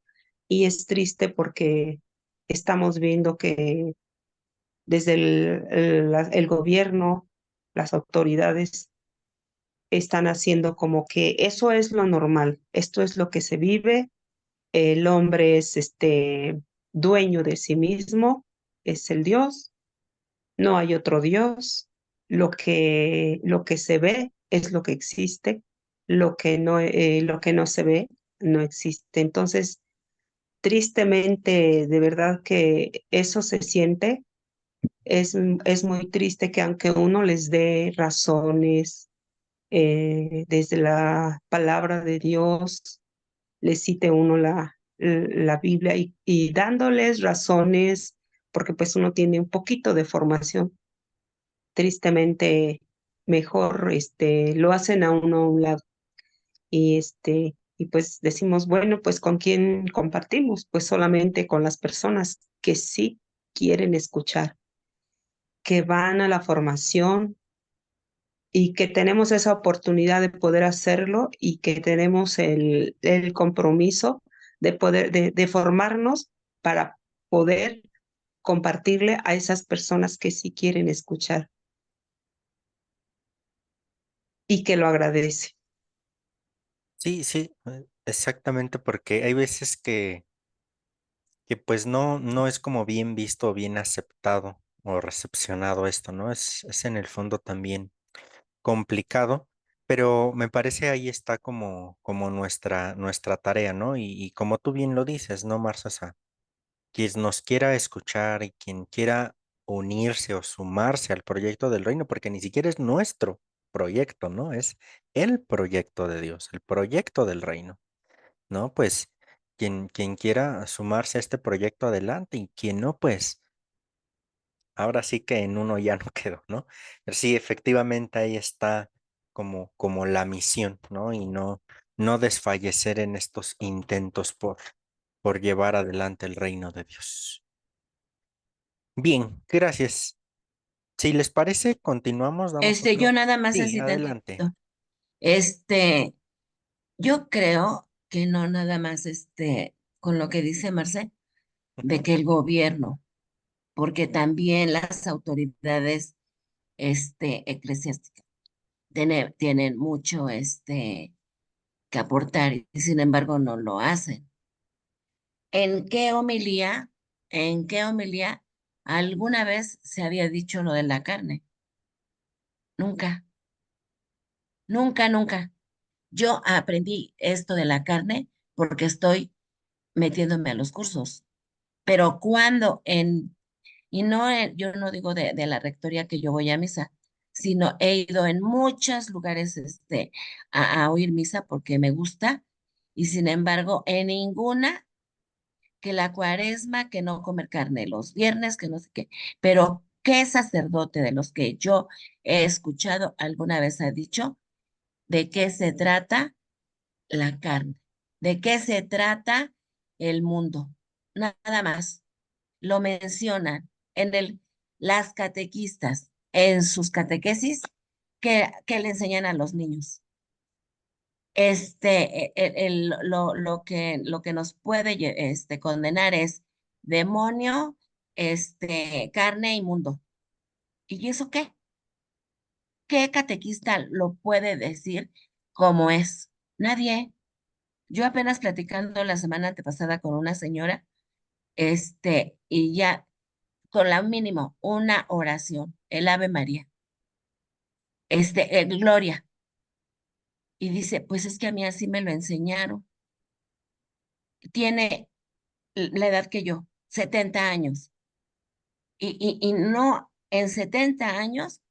y es triste porque estamos viendo que desde el gobierno las autoridades están haciendo como que eso es lo normal, esto es lo que se vive, el hombre es dueño de sí mismo, es el Dios, no hay otro Dios, lo que se ve es lo que existe, lo que no se ve no existe. Entonces, tristemente, de verdad que eso se siente, es muy triste que aunque uno les dé razones, desde la palabra de Dios, le cite uno la Biblia y dándoles razones, porque pues uno tiene un poquito de formación, tristemente mejor lo hacen a uno a un lado y pues decimos, bueno, pues ¿con quién compartimos? Pues solamente con las personas que sí quieren escuchar, que van a la formación y que tenemos esa oportunidad de poder hacerlo y que tenemos el compromiso de poder, de formarnos para poder compartirle a esas personas que sí quieren escuchar y que lo agradece. Sí, sí, exactamente, porque hay veces que pues no es como bien visto o bien aceptado o recepcionado esto, ¿no? Es en el fondo también complicado, pero me parece ahí está como nuestra tarea, ¿no? Y como tú bien lo dices, ¿no, Marcesa? Quien nos quiera escuchar y quien quiera unirse o sumarse al proyecto del reino, porque ni siquiera es nuestro proyecto, ¿no? Es el proyecto de Dios, el proyecto del reino, ¿no? Pues quien quiera sumarse a este proyecto adelante y quien no, pues ahora sí que en uno ya no quedó, ¿no? Pero sí, efectivamente ahí está como la misión, ¿no? Y no desfallecer en estos intentos por llevar adelante el reino de Dios. Bien, gracias. Si les parece, continuamos, damos Yo otro. nada más Sí, así adelante. tantito. Este, yo creo que no nada más con lo que dice Marce, de que el gobierno, porque también las autoridades eclesiásticas tienen mucho que aportar y sin embargo no lo hacen. ¿En qué homilía, en qué homilía alguna vez se había dicho lo de la carne? Nunca, nunca, nunca. Yo aprendí esto de la carne porque estoy metiéndome a los cursos, pero y no, yo no digo de la rectoría que yo voy a misa, sino he ido en muchos lugares a oír misa porque me gusta, y sin embargo, en ninguna que la cuaresma, que no comer carne los viernes, que no sé qué, pero ¿qué sacerdote de los que yo he escuchado alguna vez ha dicho de qué se trata la carne? ¿De qué se trata el mundo? Nada más. Lo mencionan en las catequistas, en sus catequesis, que le enseñan a los niños. Lo que nos puede condenar es demonio, carne y mundo. ¿Y eso qué? ¿Qué catequista lo puede decir como es? Nadie. Yo apenas platicando la semana antepasada con una señora, y ya con la mínimo una oración, el Ave María, Gloria. Y dice, pues es que a mí así me lo enseñaron. Tiene la edad que yo, 70 años. Y no, en 70 años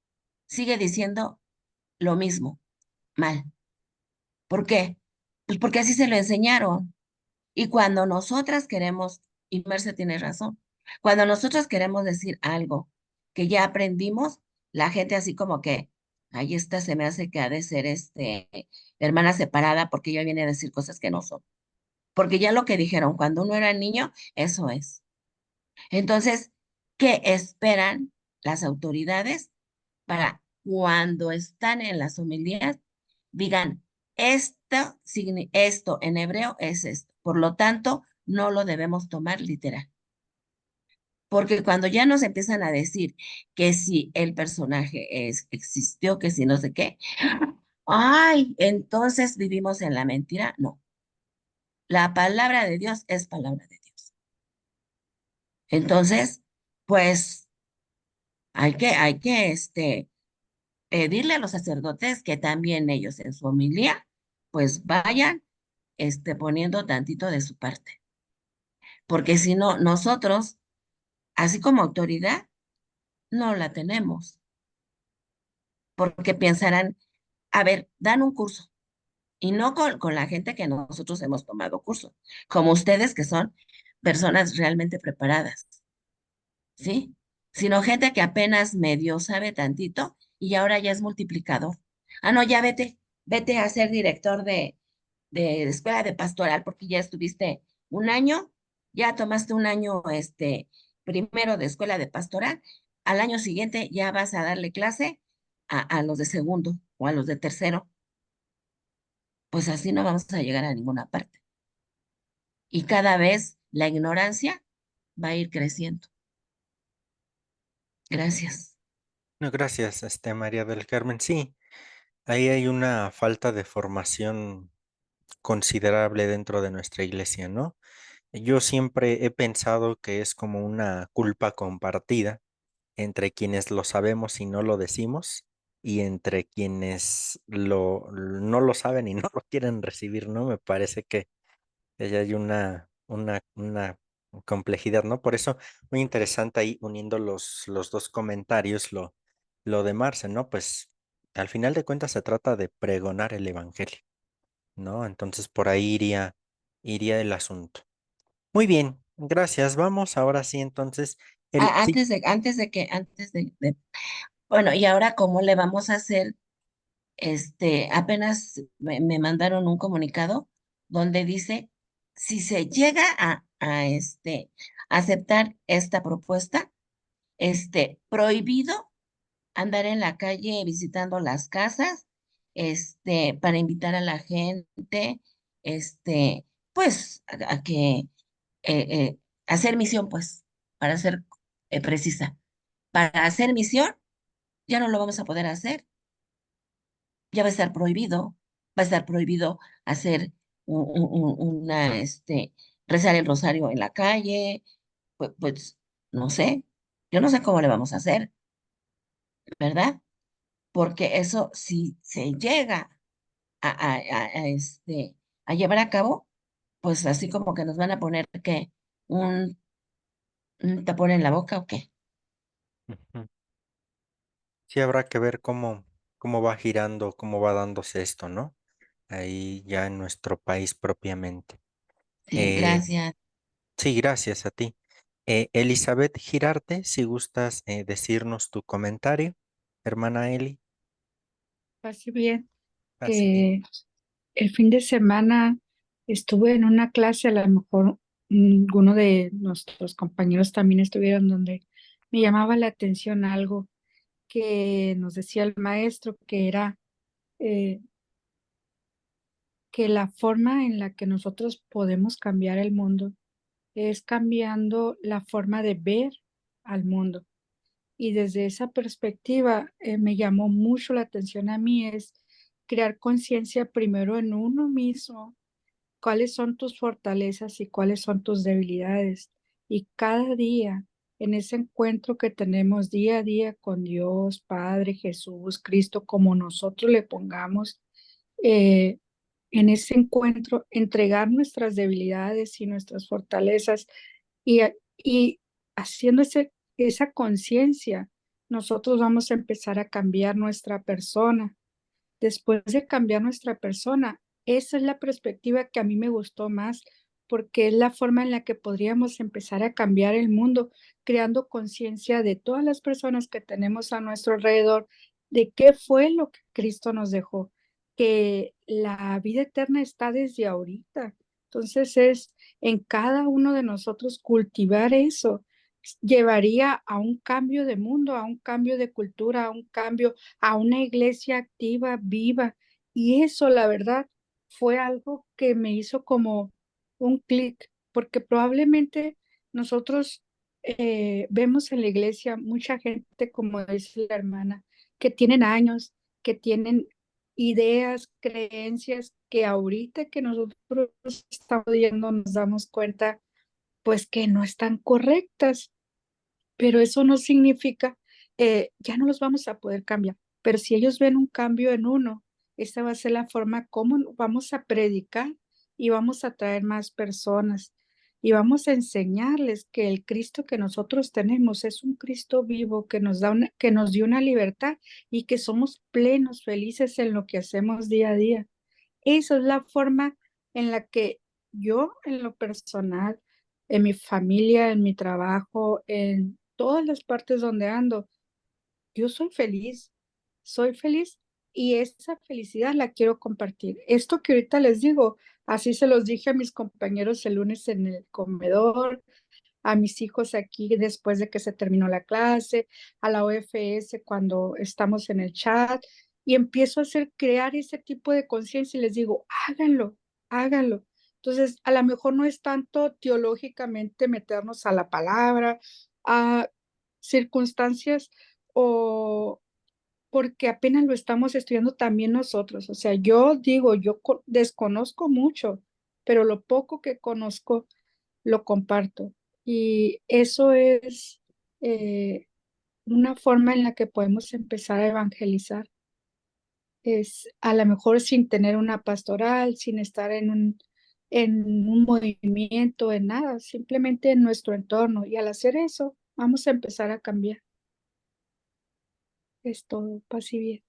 sigue diciendo lo mismo, mal. ¿Por qué? Pues porque así se lo enseñaron. Y cuando nosotras queremos, y Merce tiene razón, cuando nosotros queremos decir algo que ya aprendimos, la gente así como que, ahí está, se me hace que ha de ser hermana separada porque ella viene a decir cosas que no son. Porque ya lo que dijeron cuando uno era niño, eso es. Entonces, ¿qué esperan las autoridades para cuando están en las homilías digan, esto en hebreo es esto, por lo tanto, no lo debemos tomar literal? Porque cuando ya nos empiezan a decir que si el personaje existió, que si no sé qué, ay, entonces vivimos en la mentira. No, la palabra de Dios es palabra de Dios. Entonces, pues hay que pedirle a los sacerdotes que también ellos en su homilía, pues vayan poniendo tantito de su parte. Porque si no, nosotros, así como autoridad, no la tenemos. Porque pensarán, a ver, dan un curso. Y no con la gente que nosotros hemos tomado curso, como ustedes que son personas realmente preparadas, ¿sí? Sino gente que apenas medio sabe tantito y ahora ya es multiplicador. Ah, no, ya vete a ser director de escuela de pastoral porque ya estuviste un año, ya tomaste un año, primero de escuela de pastoral, al año siguiente ya vas a darle clase a los de segundo o a los de tercero. Pues así no vamos a llegar a ninguna parte. Y cada vez la ignorancia va a ir creciendo. Gracias. No, gracias, María del Carmen. Sí, ahí hay una falta de formación considerable dentro de nuestra iglesia, ¿no? Yo siempre he pensado que es como una culpa compartida entre quienes lo sabemos y no lo decimos, y entre quienes no lo saben y no lo quieren recibir, ¿no? Me parece que ahí hay una complejidad, ¿no? Por eso, muy interesante ahí uniendo los dos comentarios, lo de Marce, ¿no? Pues al final de cuentas se trata de pregonar el evangelio, ¿no? Entonces por ahí iría el asunto. Muy bien, gracias. Vamos ahora sí, entonces, sí. Bueno, y ahora, ¿cómo le vamos a hacer? Apenas me mandaron un comunicado donde dice, si se llega a aceptar esta propuesta, prohibido andar en la calle visitando las casas, para invitar a la gente, pues, a que, hacer misión, pues, para ser precisa. Para hacer misión, ya no lo vamos a poder hacer, ya va a estar prohibido, va a estar prohibido hacer rezar el rosario en la calle, pues, no sé, yo no sé cómo le vamos a hacer, ¿verdad? Porque eso si se llega a llevar a cabo, pues así como que nos van a poner que un, un tapón en la boca o qué. Ujú. Sí, habrá que ver cómo va girando, cómo va dándose esto, ¿no? Ahí ya en nuestro país propiamente. Sí, Eh, gracias. sí, gracias a ti. Elizabeth Girarte, si gustas decirnos tu comentario, hermana Eli. Así bien, Así bien. que el fin de semana estuve en una clase, a lo mejor uno de nuestros compañeros también estuvieron, donde me llamaba la atención algo que nos decía el maestro, que era eh, que la forma en la que nosotros podemos cambiar el mundo es cambiando la forma de ver al mundo. Y desde esa perspectiva me llamó mucho la atención a mí es crear conciencia primero en uno mismo, cuáles son tus fortalezas y cuáles son tus debilidades. Y cada día, en ese encuentro que tenemos día a día con Dios, Padre, Jesús, Cristo, como nosotros le pongamos, eh, en ese encuentro, entregar nuestras debilidades y nuestras fortalezas y, y haciendo esa conciencia, nosotros vamos a empezar a cambiar nuestra persona. Después de cambiar nuestra persona, esa es la perspectiva que a mí me gustó más, porque es la forma en la que podríamos empezar a cambiar el mundo, creando conciencia de todas las personas que tenemos a nuestro alrededor, de qué fue lo que Cristo nos dejó, que la vida eterna está desde ahorita. Entonces es en cada uno de nosotros cultivar eso, llevaría a un cambio de mundo, a un cambio de cultura, a un cambio, a una iglesia activa, viva. Y eso, la verdad, fue algo que me hizo como un clic, porque probablemente nosotros vemos en la iglesia mucha gente, como dice la hermana, que tienen años, que tienen ideas, creencias que ahorita que nosotros estamos viendo nos damos cuenta, pues que no están correctas, pero eso no significa, ya no los vamos a poder cambiar, pero si ellos ven un cambio en uno, esta va a ser la forma como vamos a predicar y vamos a traer más personas y vamos a enseñarles que el Cristo que nosotros tenemos es un Cristo vivo que nos da que nos dio una libertad y que somos plenos, felices en lo que hacemos día a día. Esa es la forma en la que yo, en lo personal, en mi familia, en mi trabajo, en todas las partes donde ando, yo soy feliz y esa felicidad la quiero compartir. Esto que ahorita les digo, así se los dije a mis compañeros el lunes en el comedor, a mis hijos aquí después de que se terminó la clase, a la OFS cuando estamos en el chat y empiezo a hacer crear ese tipo de conciencia y les digo, háganlo, háganlo. Entonces, a lo mejor no es tanto teológicamente meternos a la palabra, a circunstancias o porque apenas lo estamos estudiando también nosotros. O sea, yo digo, yo desconozco mucho, pero lo poco que conozco lo comparto. Y eso es una forma en la que podemos empezar a evangelizar. Es a lo mejor sin tener una pastoral, sin estar en un movimiento, en nada, simplemente en nuestro entorno. Y al hacer eso, vamos a empezar a cambiar. Es todo, paz y bien.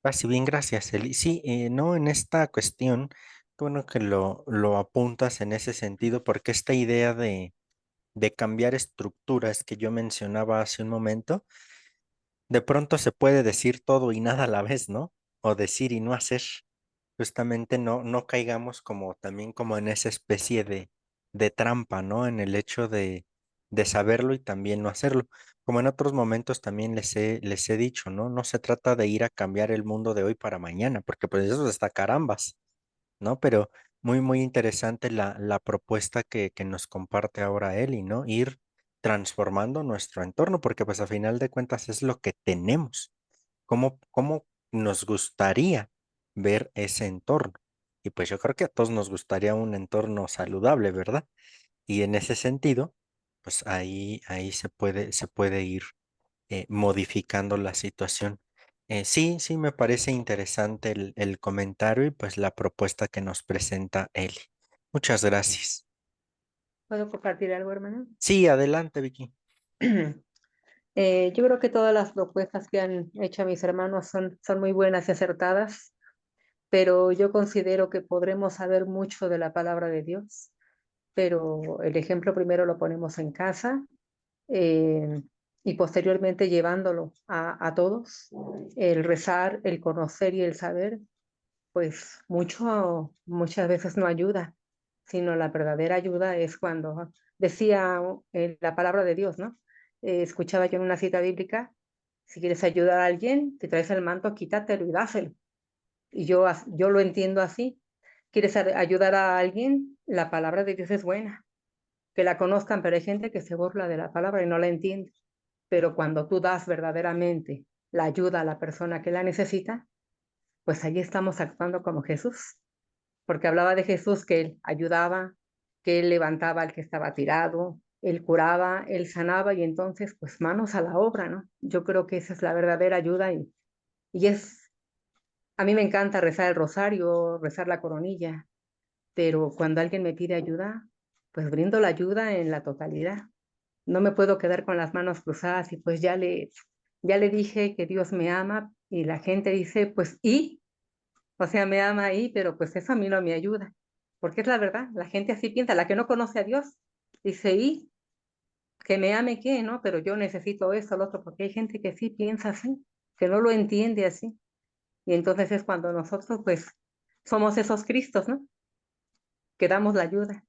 Así bien, gracias, Eli. Sí, no, en esta cuestión, qué bueno que lo apuntas en ese sentido, porque esta idea de cambiar estructuras que yo mencionaba hace un momento, de pronto se puede decir todo y nada a la vez, ¿no? O decir y no hacer. Justamente no caigamos como también como en esa especie de trampa, ¿no? En el hecho de saberlo y también no hacerlo. Como en otros momentos también les he dicho, ¿no? No se trata de ir a cambiar el mundo de hoy para mañana, porque pues eso está carambas, ¿no? Pero muy, muy interesante la propuesta que nos comparte ahora Eli, ¿no? Ir transformando nuestro entorno, porque pues a final de cuentas es lo que tenemos. ¿Cómo nos gustaría ver ese entorno? Y pues yo creo que a todos nos gustaría un entorno saludable, ¿verdad? Y en ese sentido, pues ahí se puede ir modificando la situación. Sí, me parece interesante el comentario y pues la propuesta que nos presenta Eli. Muchas gracias. ¿Puedo compartir algo, hermano? Sí, adelante, Vicky. Yo creo que todas las propuestas que han hecho mis hermanos son muy buenas y acertadas, pero yo considero que podremos saber mucho de la palabra de Dios, pero el ejemplo primero lo ponemos en casa eh, y posteriormente llevándolo a todos. El rezar, el conocer y el saber, pues muchas veces no ayuda, sino la verdadera ayuda es cuando decía la palabra de Dios, ¿no? Escuchaba yo en una cita bíblica, si quieres ayudar a alguien, te traes el manto, quítatelo y dáselo. Y yo lo entiendo así. ¿Quieres ayudar a alguien? La palabra de Dios es buena, que la conozcan, pero hay gente que se burla de la palabra y no la entiende. Pero cuando tú das verdaderamente la ayuda a la persona que la necesita, pues ahí estamos actuando como Jesús, porque hablaba de Jesús que él ayudaba, que él levantaba al que estaba tirado, él curaba, él sanaba y entonces pues manos a la obra, ¿no? Yo creo que esa es la verdadera ayuda y a mí me encanta rezar el rosario, rezar la coronilla, pero cuando alguien me pide ayuda, pues brindo la ayuda en la totalidad. No me puedo quedar con las manos cruzadas y pues ya le dije que Dios me ama y la gente dice, pues, ¿y? O sea, me ama ahí, pero pues eso a mí no me ayuda, porque es la verdad, la gente así piensa, la que no conoce a Dios, dice, ¿y? Que me ame qué, ¿no? Pero yo necesito esto, lo otro, porque hay gente que sí piensa así, que no lo entiende así. Y entonces es cuando nosotros pues somos esos Cristos, ¿no? Que damos la ayuda,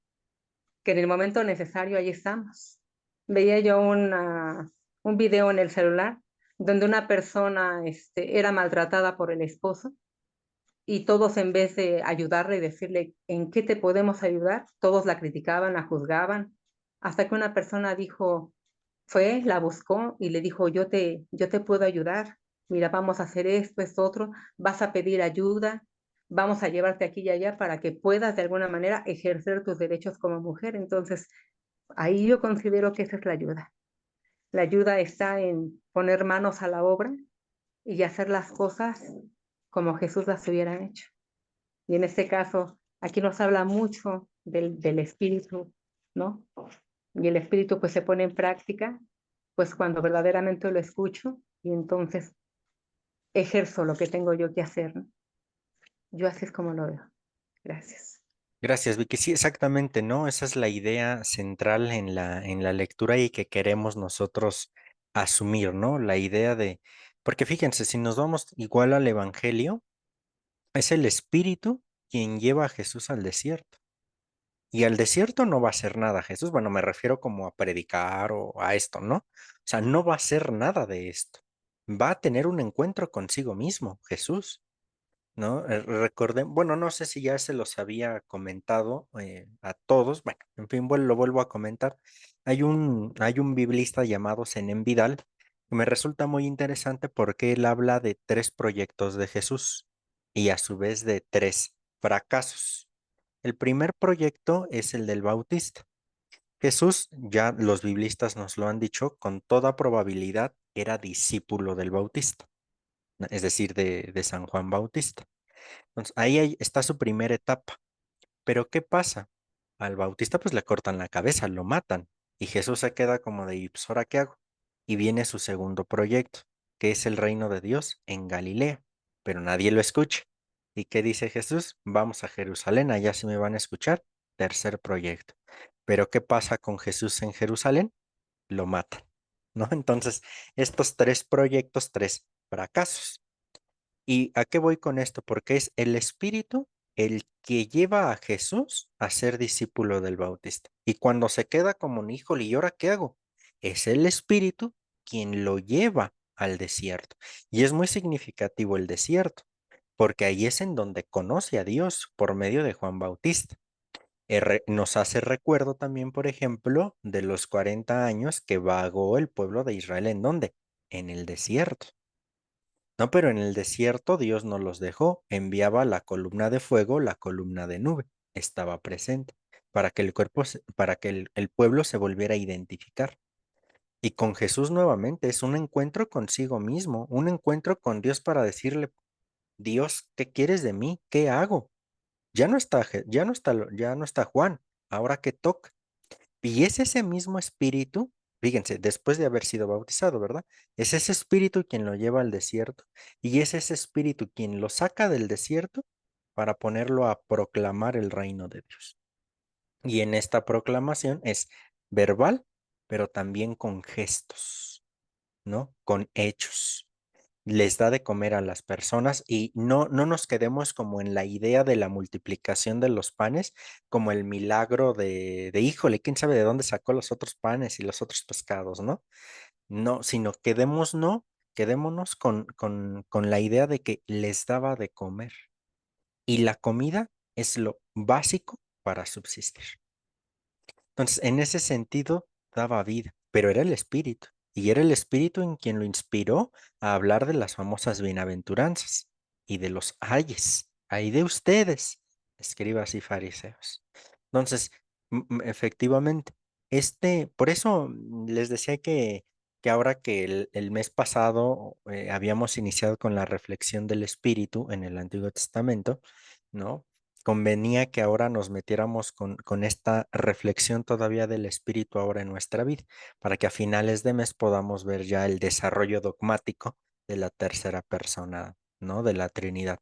que en el momento necesario ahí estamos. Veía yo un video en el celular donde una persona era maltratada por el esposo y todos en vez de ayudarle y decirle en qué te podemos ayudar, todos la criticaban, la juzgaban, hasta que una persona dijo, Fue, la buscó y le dijo, yo te puedo ayudar. Mira, vamos a hacer esto, esto, otro. Vas a pedir ayuda. Vamos a llevarte aquí y allá para que puedas de alguna manera ejercer tus derechos como mujer. Entonces, ahí yo considero que esa es la ayuda. La ayuda está en poner manos a la obra y hacer las cosas como Jesús las hubiera hecho. Y en este caso, aquí nos habla mucho del espíritu, ¿no? Y el espíritu pues se pone en práctica, pues cuando verdaderamente lo escucho y entonces ejerzo lo que tengo yo que hacer, ¿no? Yo así es como lo veo. Gracias. Gracias, Vicky. Sí, exactamente, ¿no? Esa es la idea central en la lectura y que queremos nosotros asumir, ¿no? La idea de, porque fíjense, si nos vamos igual al Evangelio, es el Espíritu quien lleva a Jesús al desierto. Y al desierto no va a hacer nada Jesús. Bueno, me refiero como a predicar o a esto, ¿no? O sea, no va a hacer nada de esto. Va a tener un encuentro consigo mismo, Jesús. ¿No? Recordé, bueno, no sé si ya se los había comentado a todos, bueno, en fin, lo vuelvo a comentar. Hay un biblista llamado Zenén Vidal que me resulta muy interesante porque él habla de tres proyectos de Jesús y a su vez de tres fracasos. El primer proyecto es el del Bautista. Jesús, ya los biblistas nos lo han dicho, con toda probabilidad era discípulo del Bautista, es decir, de San Juan Bautista. Entonces, está su primera etapa. Pero ¿qué pasa? Al Bautista pues le cortan la cabeza, lo matan. Y Jesús se queda como de, ¿y pues ahora qué hago? Y viene su segundo proyecto, que es el reino de Dios en Galilea. Pero nadie lo escucha. ¿Y qué dice Jesús? Vamos a Jerusalén, allá sí me van a escuchar. Tercer proyecto. Pero ¿qué pasa con Jesús en Jerusalén? Lo matan, ¿no? Entonces, estos tres proyectos, tres fracasos. ¿Y a qué voy con esto? Porque es el Espíritu el que lleva a Jesús a ser discípulo del Bautista. Y cuando se queda como un hijo, ¿y ahora qué hago? Es el Espíritu quien lo lleva al desierto. Y es muy significativo el desierto, porque ahí es en donde conoce a Dios por medio de Juan Bautista. Nos hace recuerdo también, por ejemplo, de los 40 años que vagó el pueblo de Israel. ¿En dónde? En el desierto. No, pero en el desierto Dios no los dejó, enviaba la columna de fuego, la columna de nube, estaba presente para que para que el pueblo se volviera a identificar. Y con Jesús nuevamente es un encuentro consigo mismo, un encuentro con Dios para decirle, Dios, ¿qué quieres de mí? ¿Qué hago? Ya no está Juan, ahora qué toca. Y es ese mismo espíritu, fíjense, después de haber sido bautizado, ¿verdad? Es ese espíritu quien lo lleva al desierto y es ese espíritu quien lo saca del desierto para ponerlo a proclamar el reino de Dios. Y en esta proclamación es verbal, pero también con gestos, ¿no? Con hechos les da de comer a las personas y no nos quedemos como en la idea de la multiplicación de los panes, como el milagro de híjole, quién sabe de dónde sacó los otros panes y los otros pescados, ¿no? No, sino quedémonos con la idea de que les daba de comer y la comida es lo básico para subsistir. Entonces, en ese sentido, daba vida, pero era el Espíritu, y era el Espíritu en quien lo inspiró a hablar de las famosas bienaventuranzas y de los ayes, ay de ustedes, escribas y fariseos. Entonces, efectivamente, por eso les decía que ahora que el mes pasado habíamos iniciado con la reflexión del Espíritu en el Antiguo Testamento, ¿no? Convenía que ahora nos metiéramos con esta reflexión todavía del espíritu ahora en nuestra vida, para que a finales de mes podamos ver ya el desarrollo dogmático de la tercera persona, ¿no? De la Trinidad.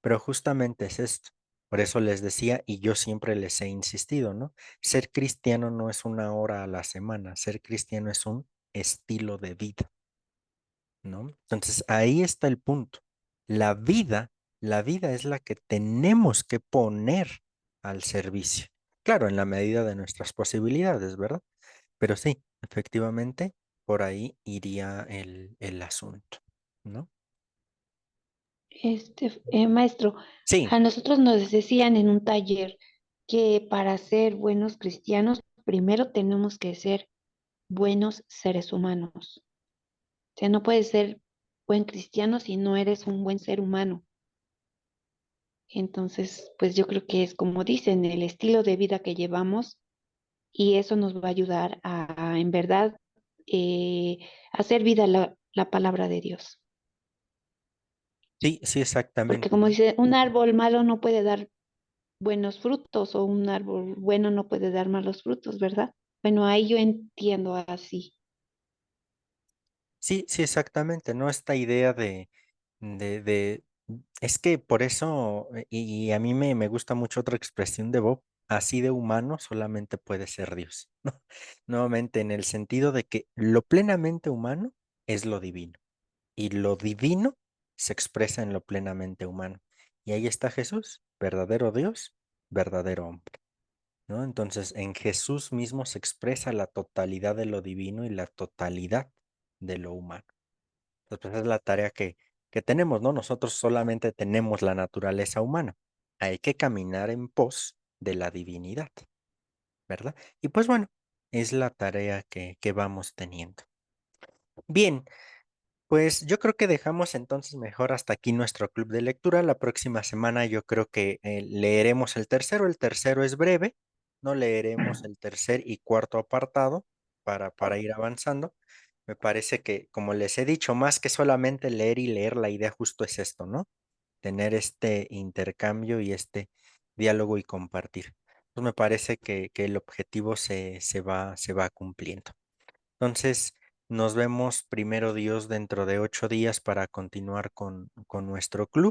Pero justamente es esto. Por eso les decía, y yo siempre les he insistido, ¿no? Ser cristiano no es una hora a la semana, ser cristiano es un estilo de vida, ¿no? Entonces ahí está el punto. La vida, la vida es la que tenemos que poner al servicio. Claro, en la medida de nuestras posibilidades, ¿verdad? Pero sí, efectivamente, por ahí iría el asunto, ¿no? Maestro, Sí, a nosotros nos decían en un taller que para ser buenos cristianos, primero tenemos que ser buenos seres humanos. O sea, no puedes ser buen cristiano si no eres un buen ser humano. Entonces, pues yo creo que es como dicen, el estilo de vida que llevamos y eso nos va a ayudar a en verdad, hacer vida la palabra de Dios. Sí, sí, Porque exactamente. como dice, un árbol malo no puede dar buenos frutos o un árbol bueno no puede dar malos frutos, ¿verdad? Bueno, ahí yo entiendo así. Sí, sí, exactamente, ¿no? Esta idea de, es que por eso, y a mí me gusta mucho otra expresión de Bob, así de humano solamente puede ser Dios, ¿no? Nuevamente, en el sentido de que lo plenamente humano es lo divino, y lo divino se expresa en lo plenamente humano. Y ahí está Jesús, verdadero Dios, verdadero hombre, ¿no? Entonces, en Jesús mismo se expresa la totalidad de lo divino y la totalidad de lo humano. Entonces, pues, es la tarea que tenemos, ¿no? Nosotros solamente tenemos la naturaleza humana. Hay que caminar en pos de la divinidad, ¿verdad? Y pues bueno, es la tarea que vamos teniendo. Bien, pues yo creo que dejamos entonces mejor hasta aquí nuestro club de lectura. La próxima semana yo creo que leeremos el tercero. El tercero es breve, no leeremos el tercer y cuarto apartado para ir avanzando. Me parece que, como les he dicho, más que solamente leer y leer, la idea justo es esto, ¿no? Tener este intercambio y este diálogo y compartir. Pues me parece que el objetivo se va cumpliendo. Entonces, nos vemos primero Dios dentro de 8 días para continuar con nuestro club.